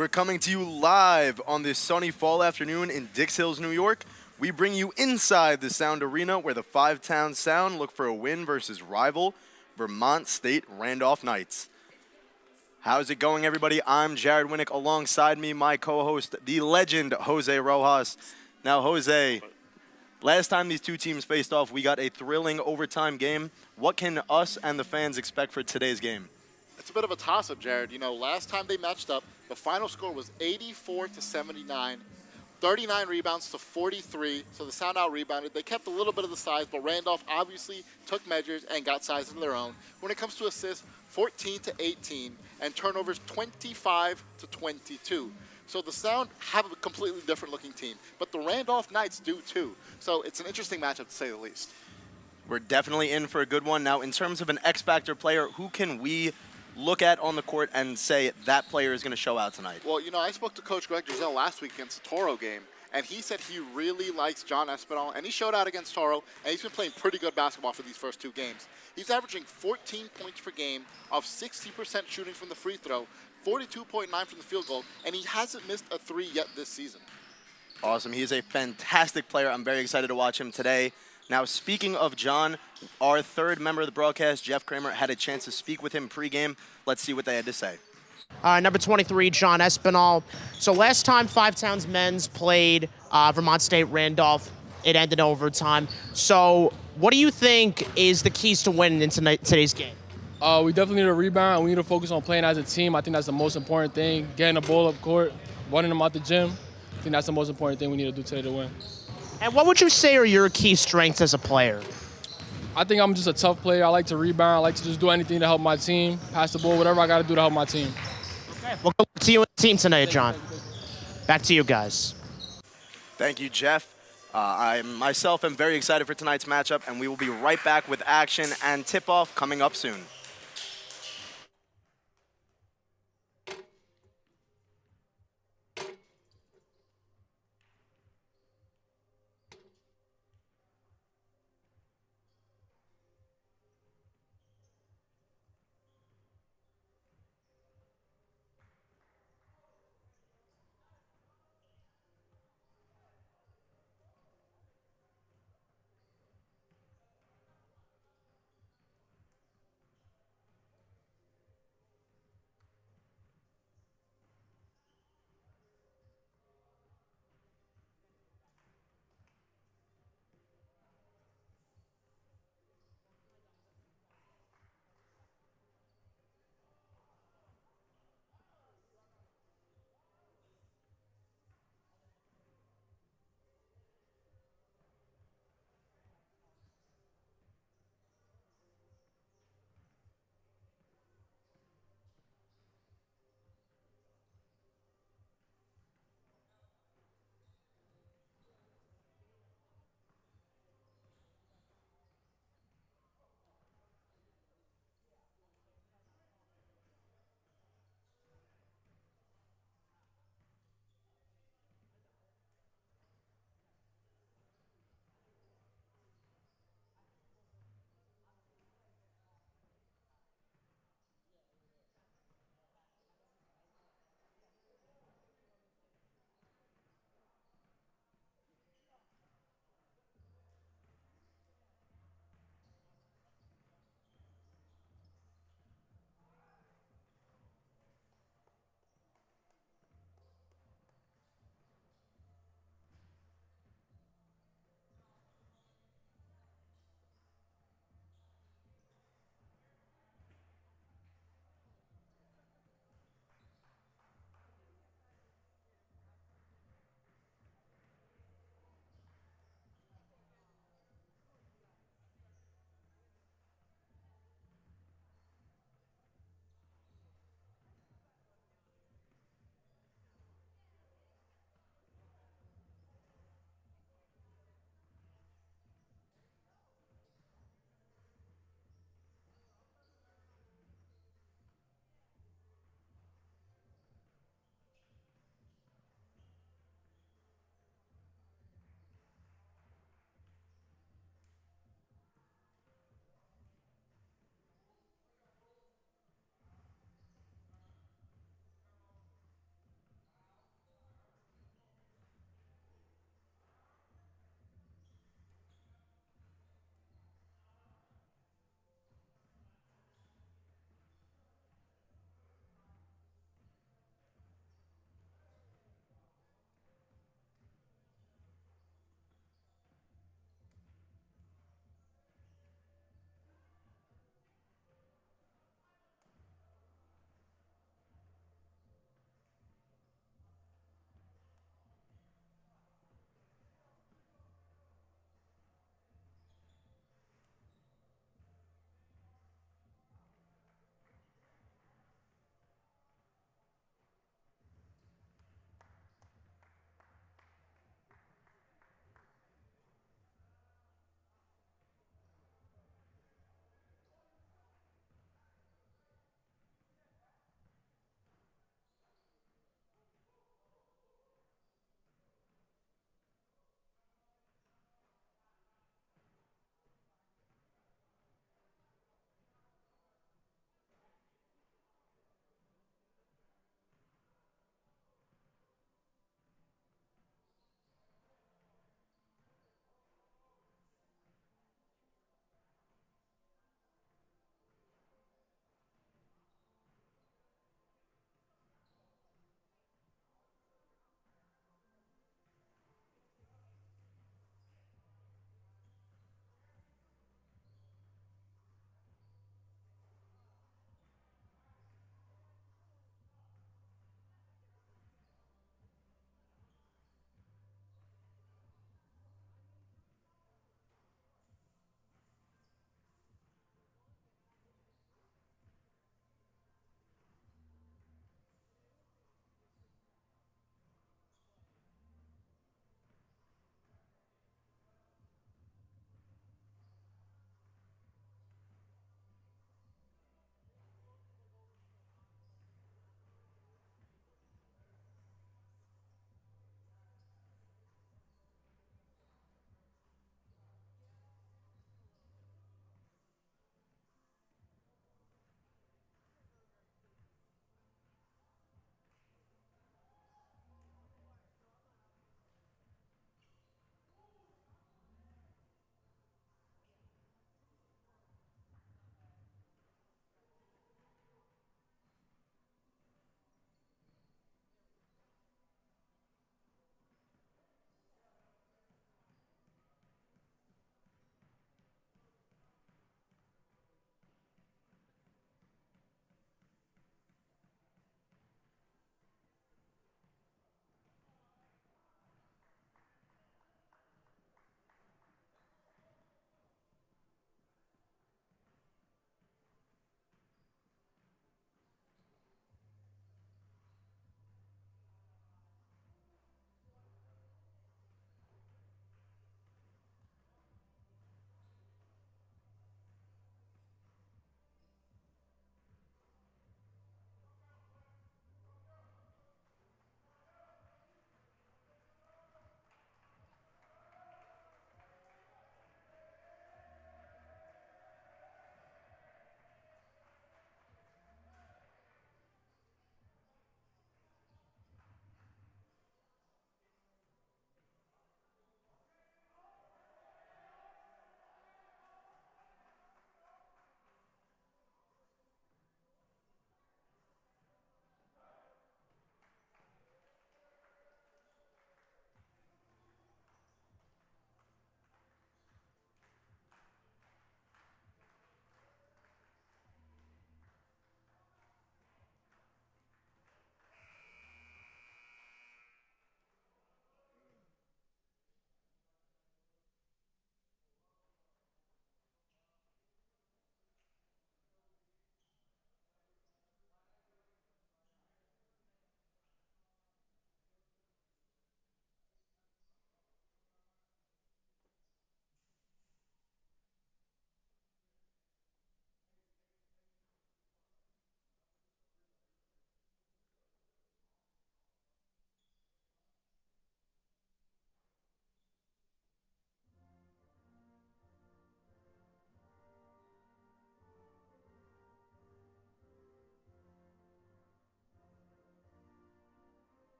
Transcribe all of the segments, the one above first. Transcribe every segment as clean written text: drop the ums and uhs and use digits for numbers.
We're coming to you live on this sunny fall afternoon in Dix Hills, New York. We bring you inside the Sound Arena where the Five-Town Sound look for a win versus rival Vermont State Randolph Knights. How's it going, everybody? I'm Jared Winnick. Alongside me, my co-host, the legend, Jose Rojas. Now, Jose, last time these two teams faced off, we got a thrilling overtime game. What can us and the fans expect for today's game? It's a bit of a toss-up, Jared. You know, last time they matched up, the final score was 84-79, 39 rebounds to 43, so the Sound out-rebounded. They kept a little bit of the size, but Randolph obviously took measures and got size of their own. When it comes to assists, 14-18, and turnovers, 25-22. So the Sound have a completely different-looking team, but the Randolph Knights do too. So it's an interesting matchup, to say the least. We're definitely in for a good one. Now, in terms of an X-Factor player, who can we look at on the court and say that player is going to show out tonight? Well, you know, I spoke to Coach Greg Giselle last week against the Toro game, and he said he really likes John Espinal, and he showed out against Toro, and he's been playing pretty good basketball for these first two games. He's averaging 14 points per game off 60% shooting from the free throw, 42.9 from the field goal, and he hasn't missed a three yet this season. Awesome. He is a fantastic player. I'm very excited to watch him today. Now, speaking of John, our third member of the broadcast, Jeff Kramer, had a chance to speak with him pregame. Let's see what they had to say. Number 23, John Espinal. So last time Five Towns men's played Vermont State Randolph, it ended in overtime. So what do you think is the keys to winning in today's game? We definitely need a rebound. We need to focus on playing as a team. I think that's the most important thing. Getting the ball up court, running them out the gym. I think that's the most important thing we need to do today to win. And what would you say are your key strengths as a player? I think I'm just a tough player. I like to rebound. I like to just do anything to help my team, pass the ball, whatever I got to do to help my team. Okay, well, good luck to you and the team tonight, John. Back to you guys. Thank you, Jeff. I myself am very excited for tonight's matchup, and we will be right back with action and tip-off coming up soon.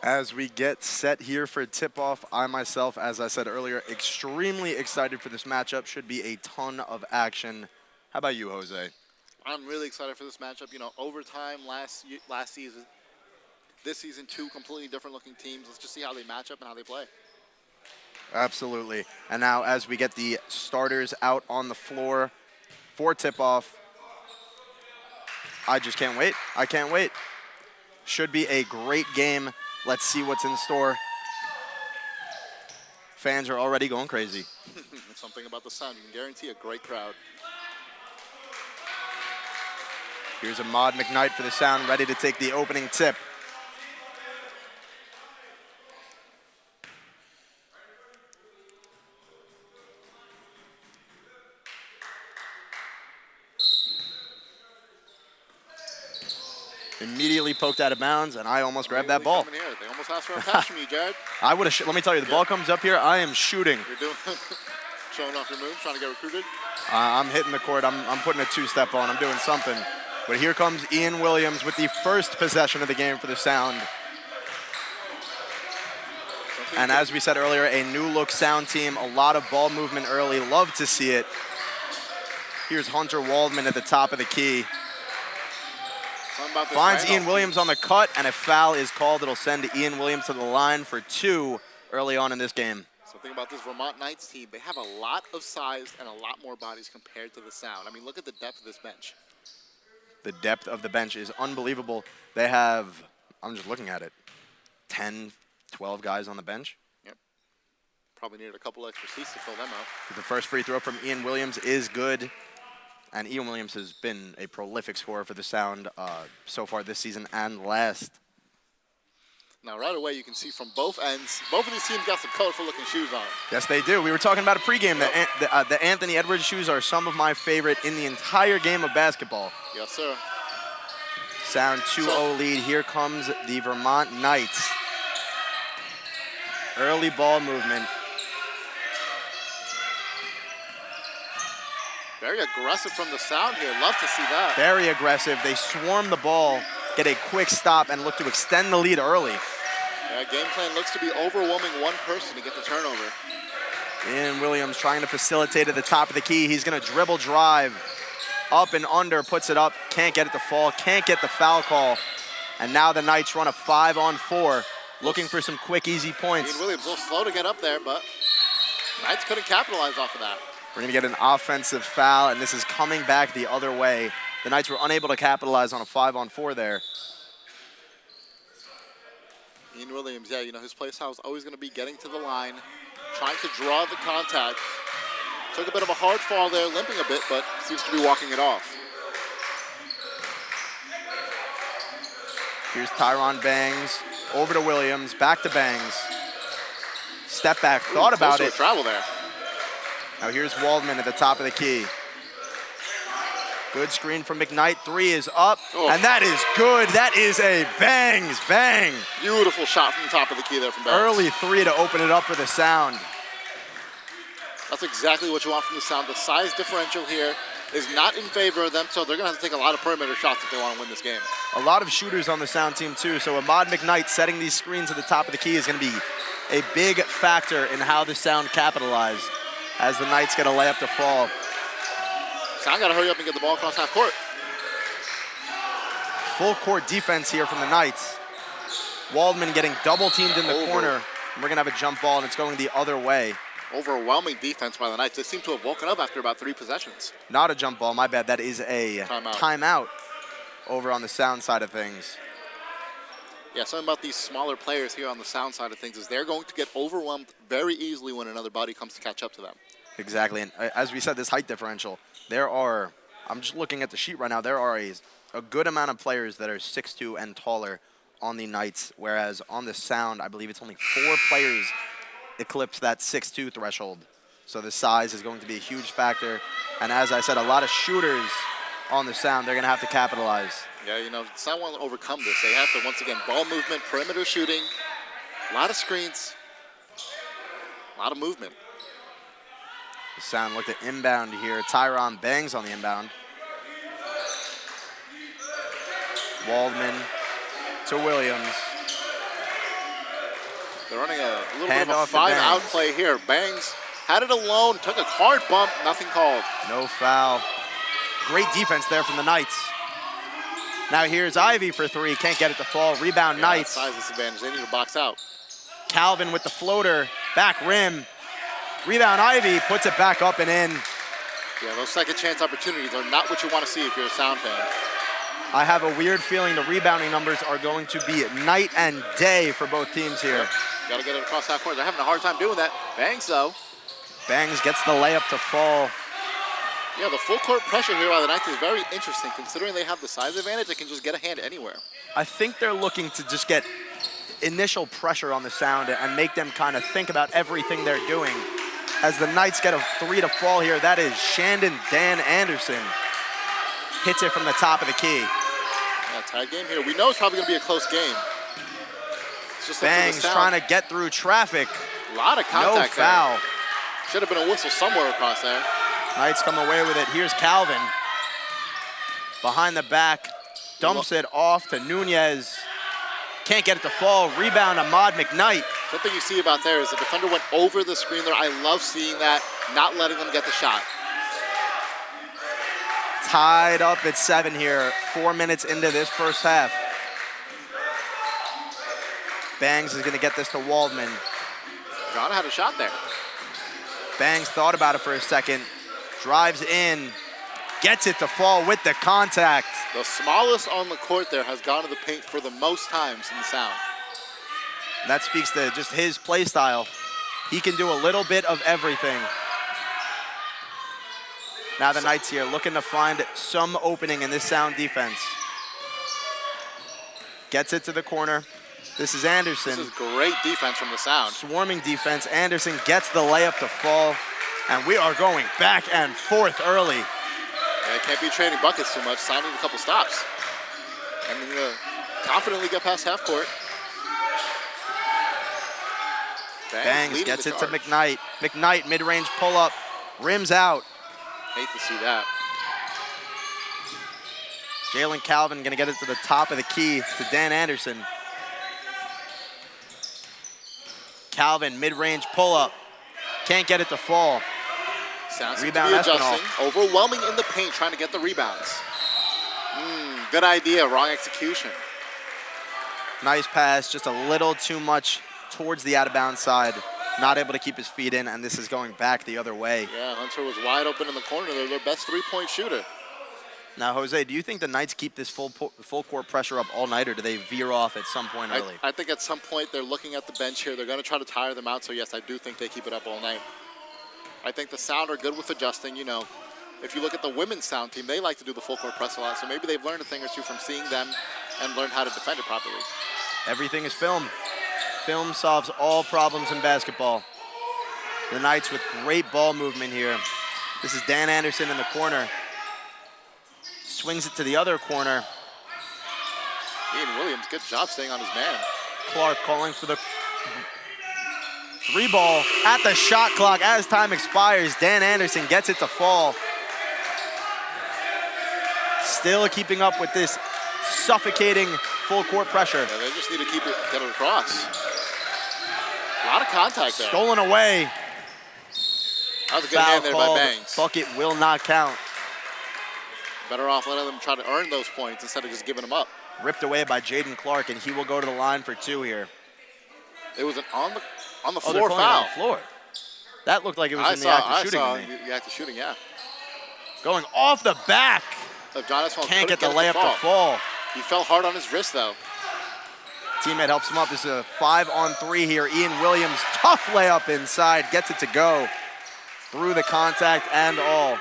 As we get set here for tip-off, I myself, as I said earlier, extremely excited for this matchup. Should be a ton of action. How about you, Jose? I'm really excited for this matchup. You know, overtime last season, this season, two completely different looking teams. Let's just see how they match up and how they play. Absolutely. And now as we get the starters out on the floor for tip-off, I just can't wait. I can't wait. Should be a great game. Let's see what's in store. Fans are already going crazy. Something about the sound. You can guarantee a great crowd. Here's Ahmad McKnight for the sound, ready to take the opening tip. Immediately poked out of bounds, and I almost grabbed that ball. Here. They almost asked for a pass from you, Jared. I would have. Let me tell you, the ball comes up here, I am shooting. You're doing showing off your moves, trying to get recruited. I'm hitting the court. I'm putting a two-step on. I'm doing something. But here comes Ian Williams with the first possession of the game for the Sound. And as we said earlier, a new look Sound team, a lot of ball movement early. Love to see it. Here's Hunter Waldman at the top of the key. Finds Ian Williams on the cut, and a foul is called. It'll send Ian Williams to the line for two early on in this game. Something about this Vermont Knights team, they have a lot of size and a lot more bodies compared to the Sound. I mean, look at the depth of this bench. The depth of the bench is unbelievable. They have, I'm just looking at it, 10, 12 guys on the bench. Yep. Probably needed a couple extra seats to fill them out. The first free throw from Ian Williams is good. And Ian Williams has been a prolific scorer for the Sound so far this season and last. Now, right away, you can see from both ends, both of these teams got some colorful-looking shoes on. Yes, they do. We were talking about a pregame. Yep. The Anthony Edwards shoes are some of my favorite in the entire game of basketball. Yes, sir. Sound 2-0 lead. Here comes the Vermont Knights. Early ball movement. Very aggressive from the Sound here. Love to see that. Very aggressive. They swarm the ball, get a quick stop, and look to extend the lead early. Yeah, game plan looks to be overwhelming one person to get the turnover. Ian Williams trying to facilitate at the top of the key. He's going to dribble drive. Up and under, puts it up. Can't get it to fall. Can't get the foul call. And now the Knights run a 5-on-4, looking for some quick, easy points. Ian Williams a little slow to get up there, but Knights couldn't capitalize off of that. We're going to get an offensive foul, and this is coming back the other way. The Knights were unable to capitalize on a 5-on-4 there. Ian Williams, yeah, you know, his play style is always going to be getting to the line, trying to draw the contact. Took a bit of a hard fall there, limping a bit, but seems to be walking it off. Here's Tyron Bangs, over to Williams, back to Bangs. Step back, thought about it. Travel there. Now here's Waldman at the top of the key. Good screen from McKnight. Three is up, and that is good. That is a Bangs bang. Beautiful shot from the top of the key there from Bangs. Early three to open it up for the Sound. That's exactly what you want from the Sound. The size differential here is not in favor of them, so they're going to have to take a lot of perimeter shots if they want to win this game. A lot of shooters on the Sound team too, so Ahmad McKnight setting these screens at the top of the key is going to be a big factor in how the Sound capitalize as the Knights get a layup to fall. Sound got to hurry up and get the ball across half court. Full court defense here from the Knights. Waldman getting double teamed in the corner. And we're going to have a jump ball, and it's going the other way. Overwhelming defense by the Knights. They seem to have woken up after about 3 possessions. Not a jump ball, my bad. That is a timeout over on the Sound side of things. Yeah, something about these smaller players here on the Sound side of things is they're going to get overwhelmed very easily when another body comes to catch up to them. Exactly, and as we said, this height differential, there are, I'm just looking at the sheet right now, there are a good amount of players that are 6'2" and taller on the Knights, whereas on the Sound, I believe it's only 4 players eclipse that 6'2" threshold. So the size is going to be a huge factor, and as I said, a lot of shooters on the Sound, they're going to have to capitalize. Yeah, you know, Sound want to overcome this. They have to, once again, ball movement, perimeter shooting, a lot of screens, a lot of movement. The Sound looked at inbound here. Tyron Bangs on the inbound. Waldman to Williams. They're running a little bit of a Handoff to five-out Bangs. play here. Bangs had it alone, took a hard bump, nothing called. No foul. Great defense there from the Knights. Now here's Ivy for three. Can't get it to fall. Rebound Knights. Size disadvantage. They need to box out. Calvin with the floater. Back rim. Rebound Ivy. Puts it back up and in. Yeah, those second chance opportunities are not what you want to see if you're a Sound fan. I have a weird feeling the rebounding numbers are going to be night and day for both teams here. Got to get it across half court. They're having a hard time doing that. Bangs, though. Bangs gets the layup to fall. Yeah, the full court pressure here by the Knights is very interesting. Considering they have the size advantage, they can just get a hand anywhere. I think they're looking to just get initial pressure on the Sound and make them kind of think about everything they're doing. As the Knights get a three to fall here, that is Shandon Dan Anderson. Hits it from the top of the key. Yeah, tied game here. We know it's probably going to be a close game. It's just Bangs trying to get through traffic. A lot of contact No foul. there. Should have been a whistle somewhere across there. Knights come away with it. Here's Calvin. Behind the back. Dumps it off to Nunez. Can't get it to fall. Rebound Ahmad McKnight. Something you see about there is the defender went over the screen there. I love seeing that, not letting them get the shot. Tied up at 7 here. 4 minutes into this first half. Bangs is going to get this to Waldman. John had a shot there. Bangs thought about it for a second. Drives in. Gets it to fall with the contact. The smallest on the court there has gone to the paint for the most times in the Sound. That speaks to just his play style. He can do a little bit of everything. Now the Knights here looking to find some opening in this Sound defense. Gets it to the corner. This is Anderson. This is great defense from the Sound. Swarming defense. Anderson gets the layup to fall. And we are going back and forth early. Yeah, can't be trading buckets too much. Signing a couple stops. And then confidently get past half court. Bangs gets it to McKnight. McKnight, mid-range pull-up. Rims out. Hate to see that. Jalen Calvin gonna get it to the top of the key to Dan Anderson. Calvin, mid-range pull-up. Can't get it to fall. Sounds Rebound to be Espinal. adjusting. Overwhelming in the paint, trying to get the rebounds. Good idea, wrong execution. Nice pass, just a little too much towards the out-of-bounds side. Not able to keep his feet in, and this is going back the other way. Yeah, Hunter was wide open in the corner. They're their best three-point shooter. Now, Jose, do you think the Knights keep this full court pressure up all night, or do they veer off at some point early? I think at some point they're looking at the bench here. They're going to try to tire them out, so yes, I do think they keep it up all night. I think the Sound are good with adjusting. You know, if you look at the women's Sound team, they like to do the full court press a lot, so maybe they've learned a thing or two from seeing them and learned how to defend it properly. Everything is film. Film solves all problems in basketball. The Knights with great ball movement here. This is Dan Anderson in the corner. Swings it to the other corner. Ian Williams, good job staying on his man. Clark calling for the three ball at the shot clock as time expires. Dan Anderson gets it to fall. Still keeping up with this suffocating full court pressure. Yeah, they just need to get it across. A lot of contact there. Stolen away. That was a good Foul hand there by called. Bangs. Bucket will not count. Better off letting them try to earn those points instead of just giving them up. Ripped away by Jaden Clark, and he will go to the line for 2 here. It was an on the Oh, they're floor calling it foul. on the floor. That looked like it was in the act of shooting. I to saw me. the act of shooting, yeah. Going off the back. If John Espinal Can't get the couldn't layup to fall. He fell hard on his wrist, though. Teammate helps him up. This is a 5-on-3 here. Ian Williams, tough layup inside, gets it to go. Through the contact and all.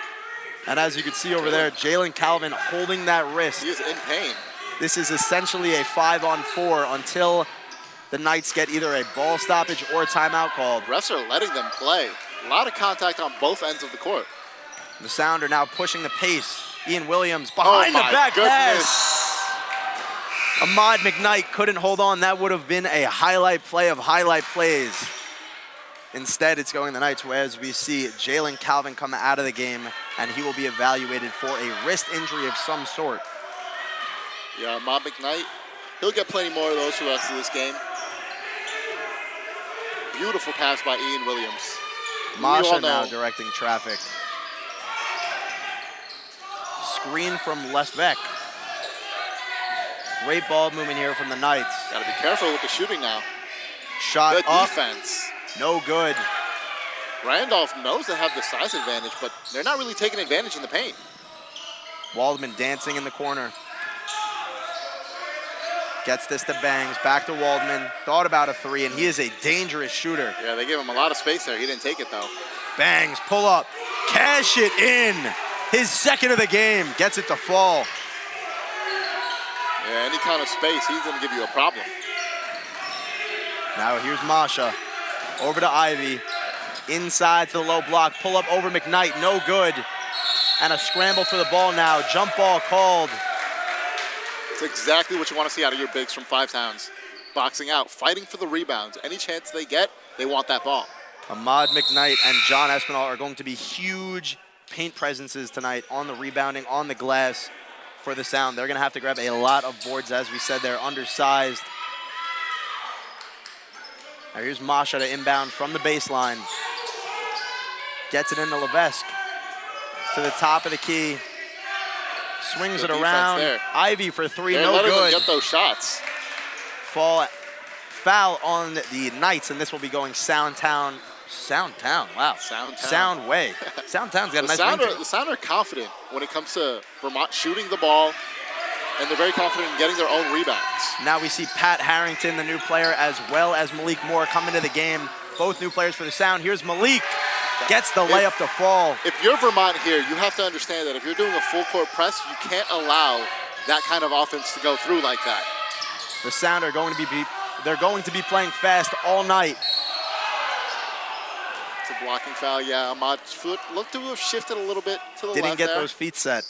And as you can see over there, Jalen Calvin holding that wrist. He is in pain. This is essentially a 5-on-4 until the Knights get either a ball stoppage or a timeout called. Refs are letting them play. A lot of contact on both ends of the court. The Sound are now pushing the pace. Ian Williams behind the my back goodness. pass. Ahmad McKnight couldn't hold on. That would have been a highlight play of highlight plays. Instead, it's going the Knights, whereas we see Jalen Calvin come out of the game, and he will be evaluated for a wrist injury of some sort. Yeah, Ahmad McKnight, he'll get plenty more of those for the rest of this game. Beautiful pass by Ian Williams. Masha now directing traffic. Screen from Lesbeck. Great ball movement here from the Knights. Got to be careful with the shooting now. Shot Good up. defense. No good. Randolph knows they have the size advantage, but they're not really taking advantage in the paint. Waldman dancing in the corner. Gets this to Bangs. Back to Waldman. Thought about a three, and he is a dangerous shooter. Yeah, they gave him a lot of space there. He didn't take it, though. Bangs, pull up. Cash it in. His second of the game. Gets it to fall. Yeah, any kind of space, he's going to give you a problem. Now here's Masha. Over to Ivy. Inside to the low block. Pull up over McKnight. No good. And a scramble for the ball now. Jump ball called. It's exactly what you want to see out of your bigs from Five Towns. Boxing out, fighting for the rebounds. Any chance they get, they want that ball. Ahmad McKnight and John Espinal are going to be huge paint presences tonight on the rebounding, on the glass for the Sound. They're going to have to grab a lot of boards. As we said, they're undersized. Now here's Masha to inbound from the baseline. Gets it into Levesque. To the top of the key. Swings it around. There. Ivy for three, They're no letting good. them get those shots. Foul on the Knights, and this will be going Soundtown. Wow. Soundway. Soundtown's got a nice ring to it. The Sound are confident when it comes to Vermont shooting the ball, and they're very confident in getting their own rebounds. Now we see Pat Harrington, the new player, as well as Malik Moore come into the game. Both new players for the Sound. Here's Malik. Gets the layup to fall. If you're Vermont here, you have to understand that if you're doing a full court press, you can't allow that kind of offense to go through like that. The Sound are going to be playing fast all night. It's a blocking foul, yeah. Ahmad's foot looked to have shifted a little bit to the left. Didn't get there. those feet set.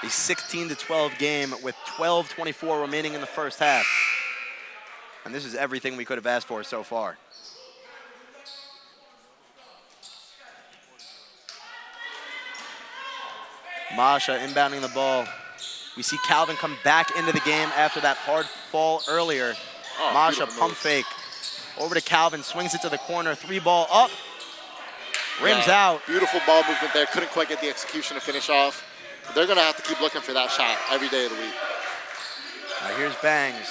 A 16-12 game with 12:24 remaining in the first half. And this is everything we could have asked for so far. Masha inbounding the ball. We see Calvin come back into the game after that hard fall earlier. Oh, Masha beautiful pump move. fake. Over to Calvin, swings it to the corner. Three ball up. Rims out. Beautiful ball movement there. Couldn't quite get the execution to finish off. But they're going to have to keep looking for that shot every day of the week. Now here's Bangs.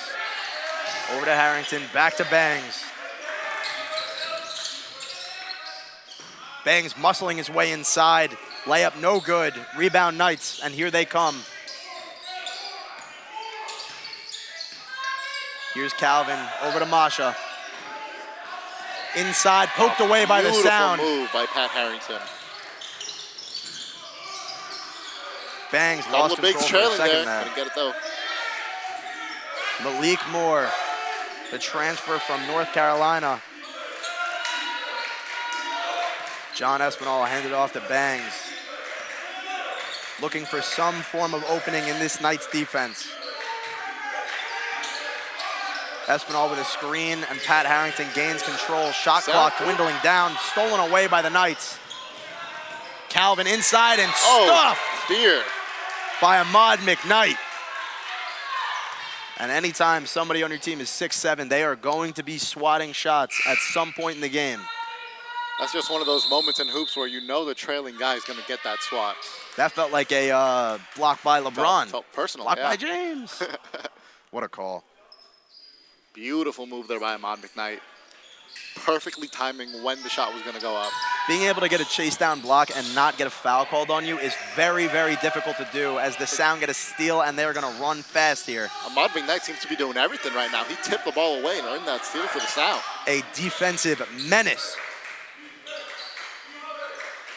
Over to Harrington, back to Bangs. Bangs muscling his way inside. Layup no good. Rebound Knights, and here they come. Here's Calvin, over to Masha. Inside, poked away by the Sound. Beautiful move by Pat Harrington. Bangs lost Couple bigs control for a trailing second there. there. Couldn't get it though. Malik Moore, the transfer from North Carolina. John Espinal handed off to Bangs. Looking for some form of opening in this Knights defense. Espinal with a screen, and Pat Harrington gains control. Shot clock dwindling down, stolen away by the Knights. Calvin inside and stuffed Dear. by Ahmad McKnight. And anytime somebody on your team is 6'7", they are going to be swatting shots at some point in the game. That's just one of those moments in hoops where you know the trailing guy is going to get that swat. That felt like a block by LeBron. Felt personal, Block yeah. by James. What a call. Beautiful move there by Ahmad McKnight. Perfectly timing when the shot was going to go up. Being able to get a chase down block and not get a foul called on you is very, very difficult to do, as the Sound get a steal and they're going to run fast here. Ahmad McKnight seems to be doing everything right now. He tipped the ball away and earned that steal for the Sound. A defensive menace.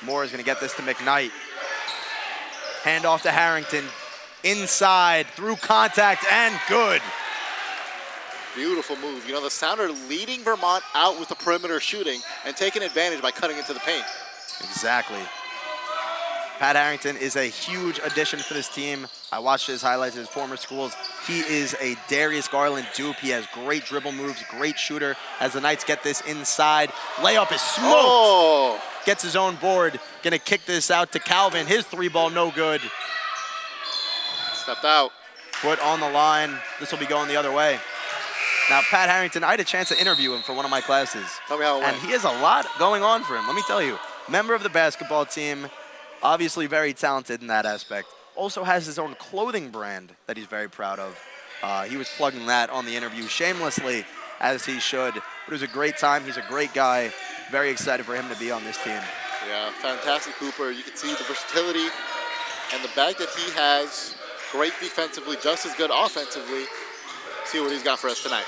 Moore is going to get this to McKnight. Hand off to Harrington. Inside, through contact, and good. Beautiful move. You know, the Sound are leading Vermont out with the perimeter shooting and taking advantage by cutting into the paint. Exactly. Pat Harrington is a huge addition for this team. I watched his highlights at his former schools. He is a Darius Garland dupe. He has great dribble moves, great shooter. As the Knights get this inside, layup is smoked. Oh! Gets his own board. Gonna kick this out to Calvin. His three ball no good. Stepped out. Foot on the line. This will be going the other way. Now, Pat Harrington, I had a chance to interview him for one of my classes. Tell me how it And went. he has a lot going on for him, let me tell you. Member of the basketball team, obviously very talented in that aspect. Also has his own clothing brand that he's very proud of. He was plugging that on the interview shamelessly, as he should. But it was a great time. He's a great guy. Very excited for him to be on this team. Yeah, fantastic hooper. You can see the versatility and the bag that he has. Great defensively, just as good offensively. See what he's got for us tonight.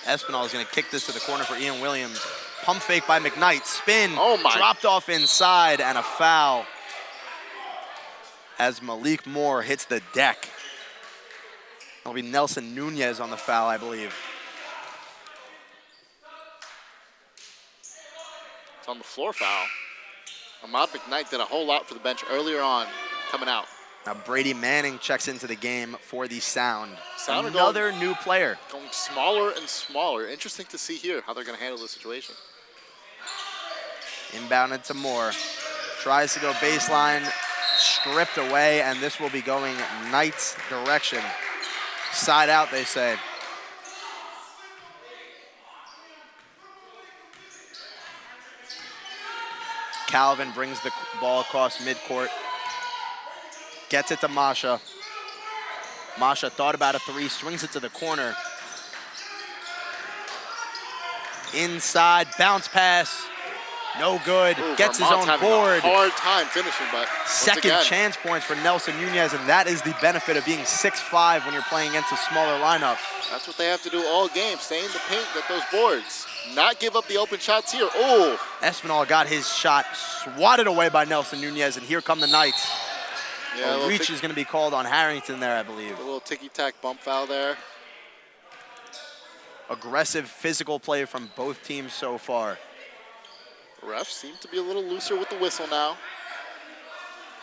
Espinal is going to kick this to the corner for Ian Williams. Pump fake by McKnight. Spin. Oh my. Dropped off inside and a foul as Malik Moore hits the deck. It'll be Nelson Nunez on the foul, I believe. It's on the floor foul. Ahmad McKnight did a whole lot for the bench earlier on, coming out. Now Brady Manning checks into the game for the Sound. Sound are Another new player. Going smaller and smaller. Interesting to see here how they're going to handle this situation. Inbounded to Moore. Tries to go baseline, stripped away, and this will be going Knight's direction. Side out, they say. Calvin brings the ball across midcourt. Gets it to Masha. Masha thought about a three, swings it to the corner. Inside, bounce pass. No good. Ooh, Gets his Vermont's own having board. a hard time finishing, but Second once again, chance points for Nelson Nunez, and that is the benefit of being 6'5" when you're playing against a smaller lineup. that's what they have to do all game. Stay in the paint, get those boards. Not give up the open shots here. Oh, Espinal got his shot swatted away by Nelson Nunez, and here come the Knights. yeah, A reach is going to be called on Harrington there, I believe. a little ticky-tack bump foul there. Aggressive physical play from both teams so far. Refs seem to be a little looser with the whistle now.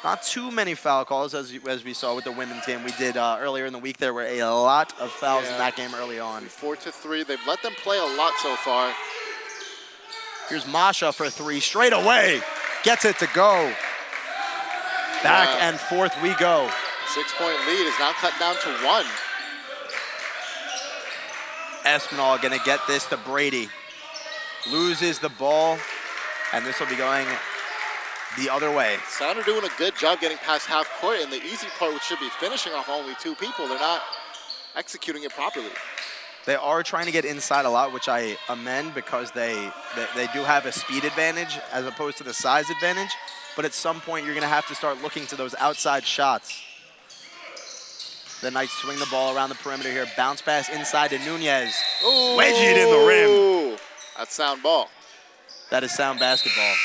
Not too many foul calls as we saw with the women's game. We did earlier in the week. There were a lot of fouls in Yeah. that game early on. 4-3. They've let them play a lot so far. Here's Masha for three, straight away. Gets it to go. Back Yeah. and forth we go. 6-point lead is now cut down to 1. Espinal gonna get this to Brady. Loses the ball, and this will be going the other way. Sound are doing a good job getting past half court, and the easy part, which should be finishing off only 2 people, they're not executing it properly. They are trying to get inside a lot, which I amend because they do have a speed advantage as opposed to the size advantage. But at some point, you're gonna have to start looking to those outside shots. The Knights swing the ball around the perimeter here. Bounce pass inside to Nunez. Ooh, Wedge it in the rim. That's sound ball. That is sound basketball.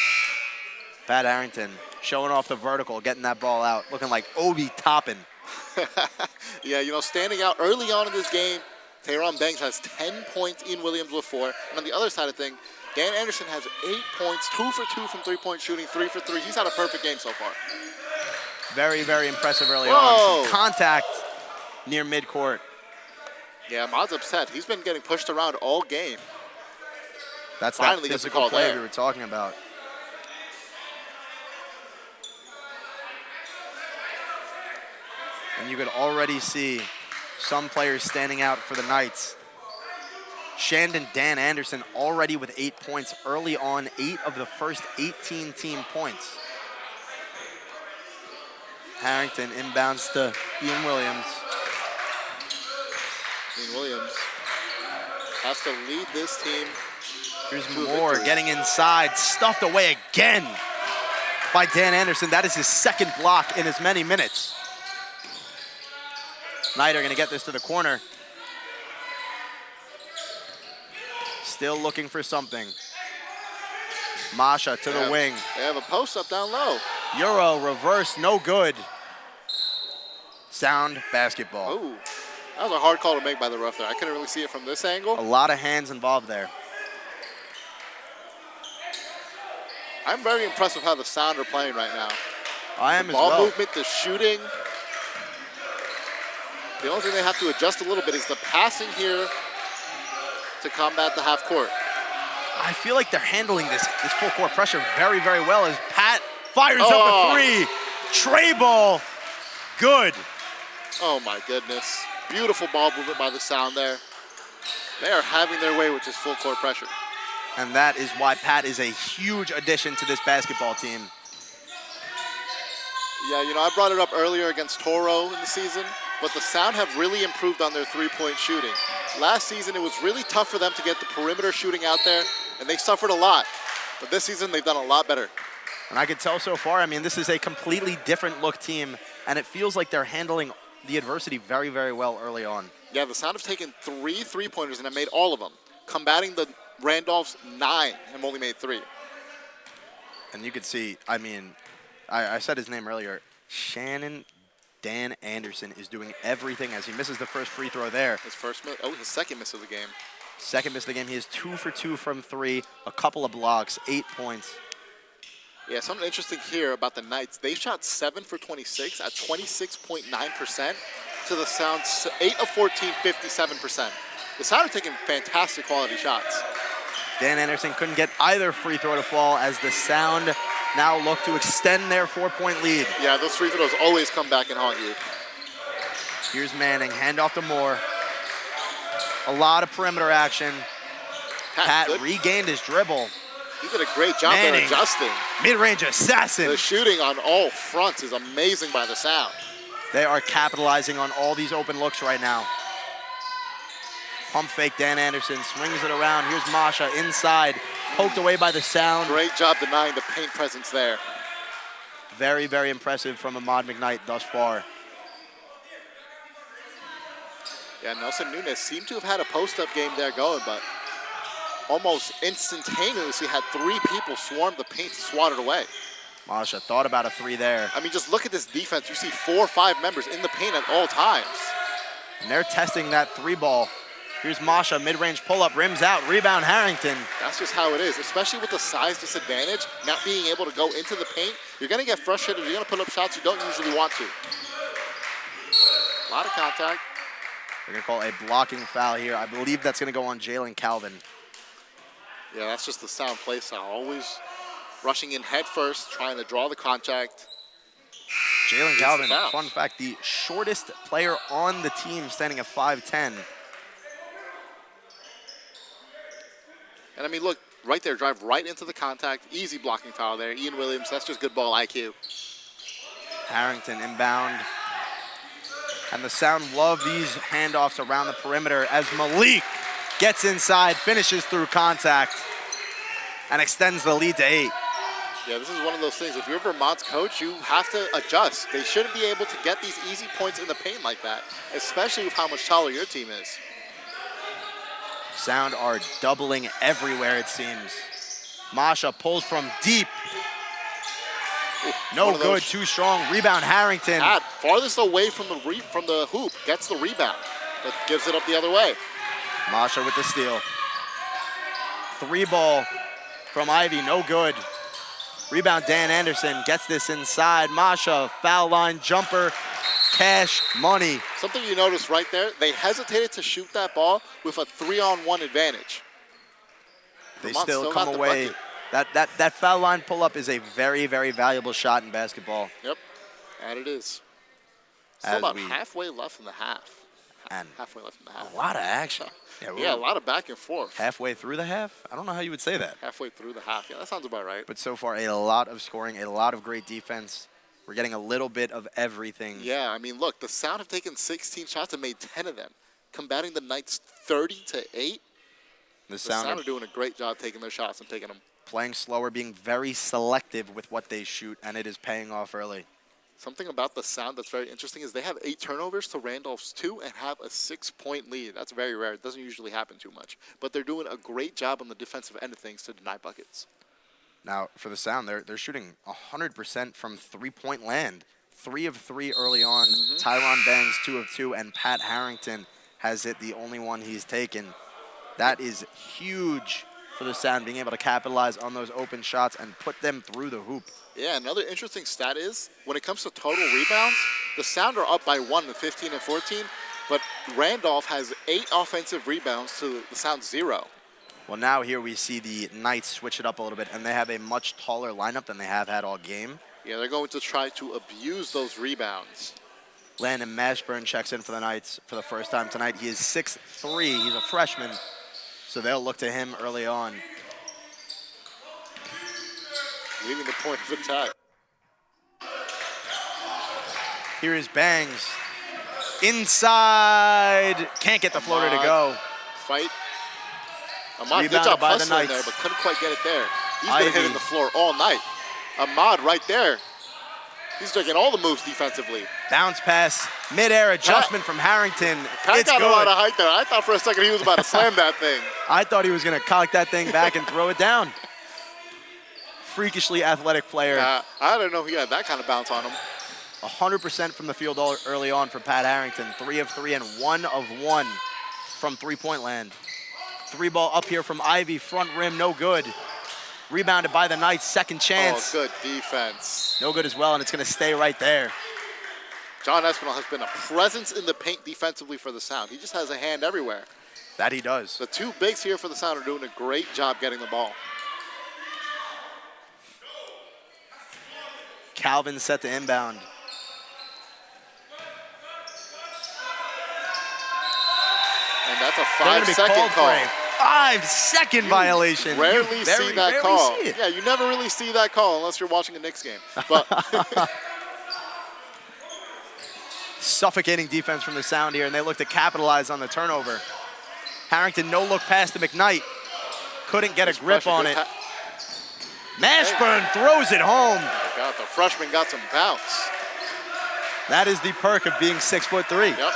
Pat Harrington showing off the vertical, getting that ball out, looking like Obi Toppin. Yeah, you know, standing out early on in this game, Tayron Banks has 10 points, Ian Williams with 4. And on the other side of things, Dan Anderson has 8 points, 2 for 2 from three-point shooting, 3 for 3. He's had a perfect game so far. Very, very impressive early Whoa. on. Some contact near midcourt. Yeah, Ahmad's upset. He's been getting pushed around all game. That's Finally that gets a physical call play there. we were talking about. And you could already see some players standing out for the Knights. Shandon Dan Anderson already with 8 points early on, 8 of the first 18 team points. Harrington inbounds to Ian Williams. Ian Williams has to lead this team. Here's to a Moore victory. getting inside, stuffed away again by Dan Anderson. That is his second block in as many minutes. Knight are gonna get this to the corner. Still looking for something. Masha to the wing. They have a post up down low. Euro reverse, no good. Sound basketball. Oh, that was a hard call to make by the ref there. I couldn't really see it from this angle. A lot of hands involved there. I'm very impressed with how the Sound are playing right now. I am as Ball well. movement, the shooting. The only thing they have to adjust a little bit is the passing here to combat the half court. I feel like they're handling this full court pressure very, very well as Pat fires up Oh. a three. Tray ball, good. Oh my goodness. Beautiful ball movement by the Sound there. They are having their way with just full court pressure. And that is why Pat is a huge addition to this basketball team. Yeah, you know, I brought it up earlier against Toro in the season, but the Sound have really improved on their three-point shooting. Last season, it was really tough for them to get the perimeter shooting out there, and they suffered a lot. But this season, they've done a lot better. And I could tell so far, I mean, this is a completely different look team, and it feels like they're handling the adversity very, very well early on. Yeah, the Sound have taken 3 3-pointers and have made all of them, combating the Randolph's 9 and only made 3. And you could see, I mean, I said his name earlier, Shannon Dan Anderson is doing everything as he misses the first free throw there. His second miss of the game. Second miss of the game. He is 2 for 2 from 3, a couple of blocks, 8 points. Yeah, something interesting here about the Knights. They shot 7 for 26 at 26.9% to the Sound's 8 of 14, 57%. The Sound are taking fantastic quality shots. Dan Anderson couldn't get either free throw to fall as the Sound now look to extend their 4-point lead. Yeah, those free throws always come back and haunt you. Here's Manning, handoff to Moore. A lot of perimeter action. Pat regained his dribble. He did a great job there adjusting. Mid-range assassin. The shooting on all fronts is amazing by the Sound. They are capitalizing on all these open looks right now. Pump fake, Dan Anderson swings it around. Here's Masha inside, poked away by the Sound. Great job denying the paint presence there. Very, very impressive from Ahmad McKnight thus far. Yeah, Nelson Nunes seemed to have had a post-up game there going, but almost instantaneously had 3 people swarm the paint to swat it away. Masha thought about a 3 there. I mean, just look at this defense. You see 4 or 5 members in the paint at all times. And they're testing that 3 ball. Here's Masha, mid-range pull-up, rims out, rebound Harrington. That's just how it is, especially with the size disadvantage, not being able to go into the paint. You're going to get frustrated. You're going to put up shots you don't usually want to. A lot of contact. They're going to call a blocking foul here. I believe that's going to go on Jalen Calvin. Yeah, that's just the Sound play style. Always rushing in head first, trying to draw the contact. Jalen Calvin, fun fact, the shortest player on the team, standing at 5'10". And I mean, look, right there, drive right into the contact. Easy blocking foul there. Ian Williams, that's just good ball IQ. Harrington inbound. And the Sound love these handoffs around the perimeter as Malik gets inside, finishes through contact, and extends the lead to 8. Yeah, this is one of those things. If you're Vermont's coach, you have to adjust. They shouldn't be able to get these easy points in the paint like that, especially with how much taller your team is. Sound are doubling everywhere, it seems. Masha pulls from deep. No good, too strong. Rebound, Harrington. Pat, farthest away from the hoop, gets the rebound, but gives it up the other way. Masha with the steal. 3 ball from Ivy, no good. Rebound, Dan Anderson gets this inside. Masha, foul line jumper. Cash money. Something you notice right there, they hesitated to shoot that ball with a 3-on-1 advantage. They Vermont still come away. That foul line pull-up is a very, very valuable shot in basketball. Yep, and it is. Still about halfway left in the half. And halfway left in the half. A lot of action. Yeah, a lot of back and forth. Halfway through the half? I don't know how you would say that. Halfway through the half. Yeah, that sounds about right. But so far, a lot of scoring, a lot of great defense. We're getting a little bit of everything. Yeah, I mean, look, the Sound have taken 16 shots and made 10 of them, combating the Knights 30-8. The Sound are doing a great job taking their shots and taking them. Playing slower, being very selective with what they shoot, and it is paying off early. Something about the Sound that's very interesting is they have 8 turnovers to Randolph's 2 and have a 6-point lead. That's very rare. It doesn't usually happen too much. But they're doing a great job on the defensive end of things to deny buckets. Now, for the Sound, they're shooting 100% from 3-point land. 3 of 3 early on. Tyron Bangs, 2 of 2, and Pat Harrington has hit the only one he's taken. That is huge for the Sound, being able to capitalize on those open shots and put them through the hoop. Yeah, another interesting stat is, when it comes to total rebounds, the Sound are up by 1 to 15 and 14, but Randolph has 8 offensive rebounds to the Sound 0. Well, now here we see the Knights switch it up a little bit, and they have a much taller lineup than they have had all game. Yeah, they're going to try to abuse those rebounds. Landon Mashburn checks in for the Knights for the first time tonight. He is 6'3". He's a freshman, so they'll look to him early on. Leading the point of attack. Here is Bangs. Inside. Can't get the floater to go. Fight. Ahmad, good Rebounded job by the hustling there, Knights. but couldn't quite get it there. He's been Ivy. hitting the floor all night. Ahmad right there. He's taking all the moves defensively. Bounce pass. Midair adjustment from Harrington. Pat It's got good. a lot of height there. I thought for a second he was about to slam that thing. I thought he was going to cock that thing back and throw it down. Freakishly athletic player. I don't know he had that kind of bounce on him. 100% from the field early on for Pat Harrington. 3 of 3 and 1 of 1 from three-point land. 3-ball up here from Ivy. Front rim, no good. Rebounded by the Knights. Second chance. Oh, good defense. No good as well, and it's going to stay right there. John Espinal has been a presence in the paint defensively for the Sound. He just has a hand everywhere. That he does. The two bigs here for the Sound are doing a great job getting the ball. Calvin set to inbound. And that's a They're gonna be 5-second called call. for a 5-second violation. Rarely You see that rarely call. see it. Yeah, you never really see that call unless you're watching a Knicks game. But Suffocating defense from the Sound here, and they look to capitalize on the turnover. Harrington no look pass to McKnight. Couldn't get a grip on it. Mashburn throws it home. God, the freshman got some bounce. That is the perk of being 6'3". Yep.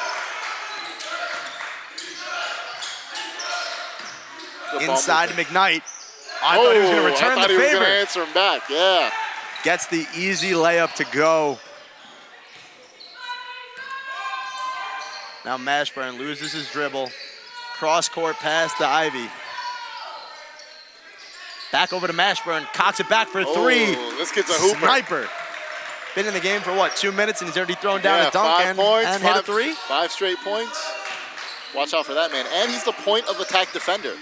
Good ball Inside movement. McKnight. I thought he was going to return I thought the he was favor. going to answer him back, yeah. Gets the easy layup to go. Now Mashburn loses his dribble. Cross-court pass to Ivy. Back over to Mashburn. Cocks it back for three. Oh, this kid's a hooper. Sniper. Been in the game for what, 2 minutes, and he's already thrown down Yeah, a dunk 5 points, and hit a three? 5 straight points. Watch out for that, man. And he's the point of attack defender.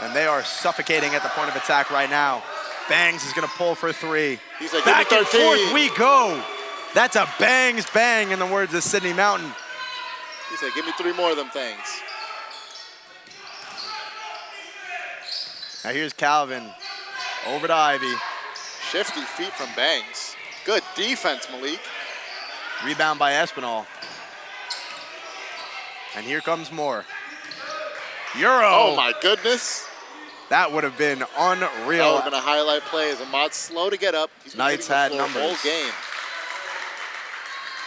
And they are suffocating at the point of attack right now. Bangs is going to pull for three. He's like, Back give me and 13. forth we go. That's a Bangs bang in the words of Sidney Mountain. He said, give me 3 more of them things. Now here's Calvin. Over to Ivy. Shifty feet from Bangs. Good defense, Malik. Rebound by Espinal. And here comes more. Euro. Oh, my goodness. That would have been unreal. Oh, we're going to highlight plays. Ahmad's slow to get up. He's been Knights hitting the had floor numbers. all game.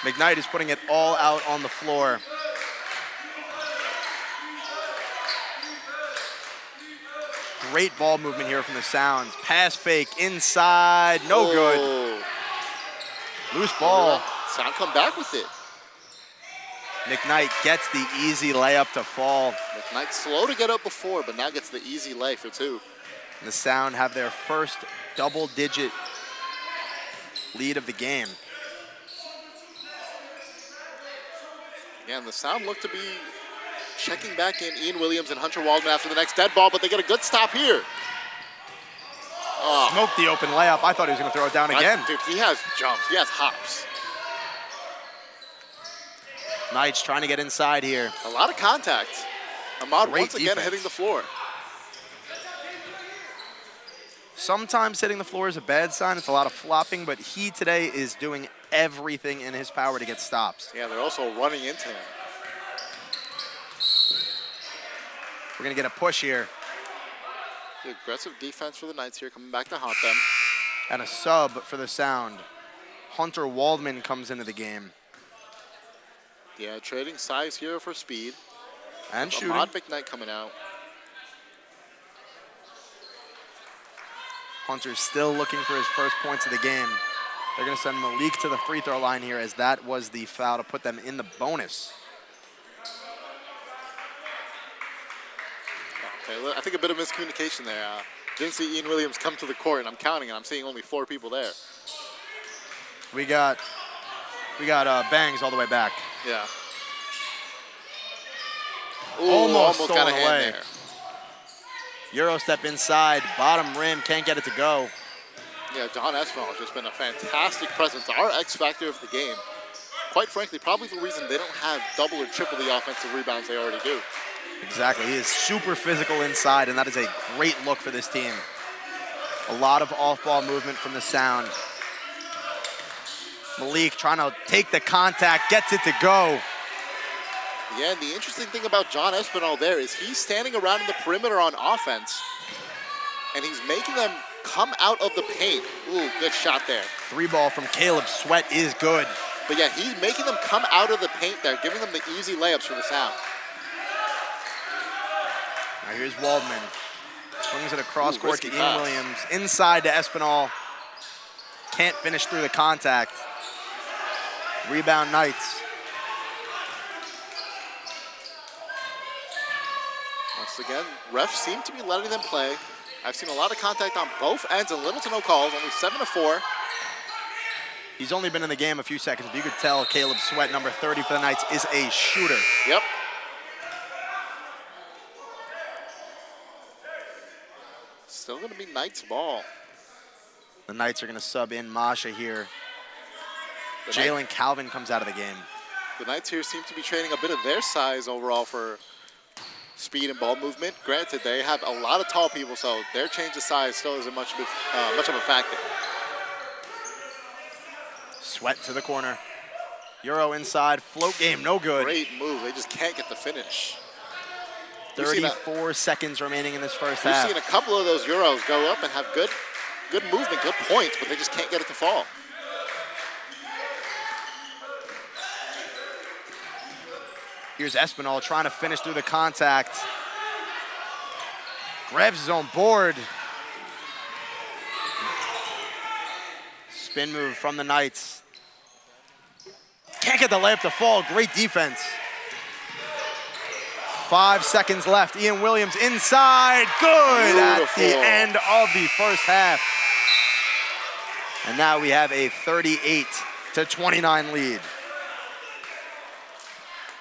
McKnight is putting it all out on the floor. Great ball movement here from the Sounds. Pass fake inside, no good. Oh. Loose ball. Sound come back with it. McKnight gets the easy layup to fall. McKnight slow to get up before, but now gets the easy lay for 2. The Sound have their first double-digit lead of the game. Again, the Sound look to be checking back in Ian Williams and Hunter Waldman after the next dead ball, but they get a good stop here. Oh, Smoked the open layup. I thought he was going to throw it down again. Dude, he has jumps. He has hops. Knights trying to get inside here. A lot of contact. Ahmad Great once again defense. hitting the floor. Sometimes hitting the floor is a bad sign. It's a lot of flopping, but he today is doing everything in his power to get stops. Yeah, they're also running into him. We're going to get a push here. The aggressive defense for the Knights here, coming back to haunt them. And a sub for the Sound. Hunter Waldman comes into the game. Yeah, trading size here for speed. And shooting. Ahmad McKnight coming out. Hunter's still looking for his first points of the game. They're going to send Malik to the free throw line here, as that was the foul to put them in the bonus. Okay, I think a bit of miscommunication there. Didn't see Ian Williams come to the court, and I'm counting, and I'm seeing only 4 people there. We got Bangs all the way back. Yeah. Ooh, Almost got a stolen hand away. there. Euro step inside, bottom rim, can't get it to go. Yeah, John Espinal has just been a fantastic presence. Our X factor of the game. quite frankly, probably the reason they don't have double or triple the offensive rebounds they already do. Exactly. He is super physical inside, and that is a great look for this team. A lot of off-ball movement from the Sound. Malik trying to take the contact, gets it to go. Yeah, and the interesting thing about John Espinal there is he's standing around in the perimeter on offense, and he's making them come out of the paint. Ooh, good shot there. 3-ball from Caleb Sweat is good. But yeah, he's making them come out of the paint there, giving them the easy layups for the Sound. Now here's Waldman. Swings it across court to Ian Williams. Inside to Espinal. Can't finish through the contact. Rebound Knights. Once again, refs seem to be letting them play. I've seen a lot of contact on both ends and little to no calls, only 7-4. He's only been in the game a few seconds, but you could tell Caleb Sweat, number 30 for the Knights, is a shooter. Yep. Still going to be Knights ball. The Knights are going to sub in Masha here. Jalen Calvin comes out of the game. The Knights here seem to be trading a bit of their size overall for speed and ball movement. Granted, they have a lot of tall people, so their change of size still isn't much of a factor. Sweat to the corner. Euro inside, float game, no good. Great move, they just can't get the finish. 34 seconds remaining in this first half. We've seen a couple of those Euros go up and have good movement, good points, but they just can't get it to fall. Here's Espinal trying to finish through the contact. Grabs his own board. Spin move from the Knights. Can't get the layup to fall. Great defense. 5 seconds left. Ian Williams inside. Good at the end of the first half. And now we have a 38-29 lead.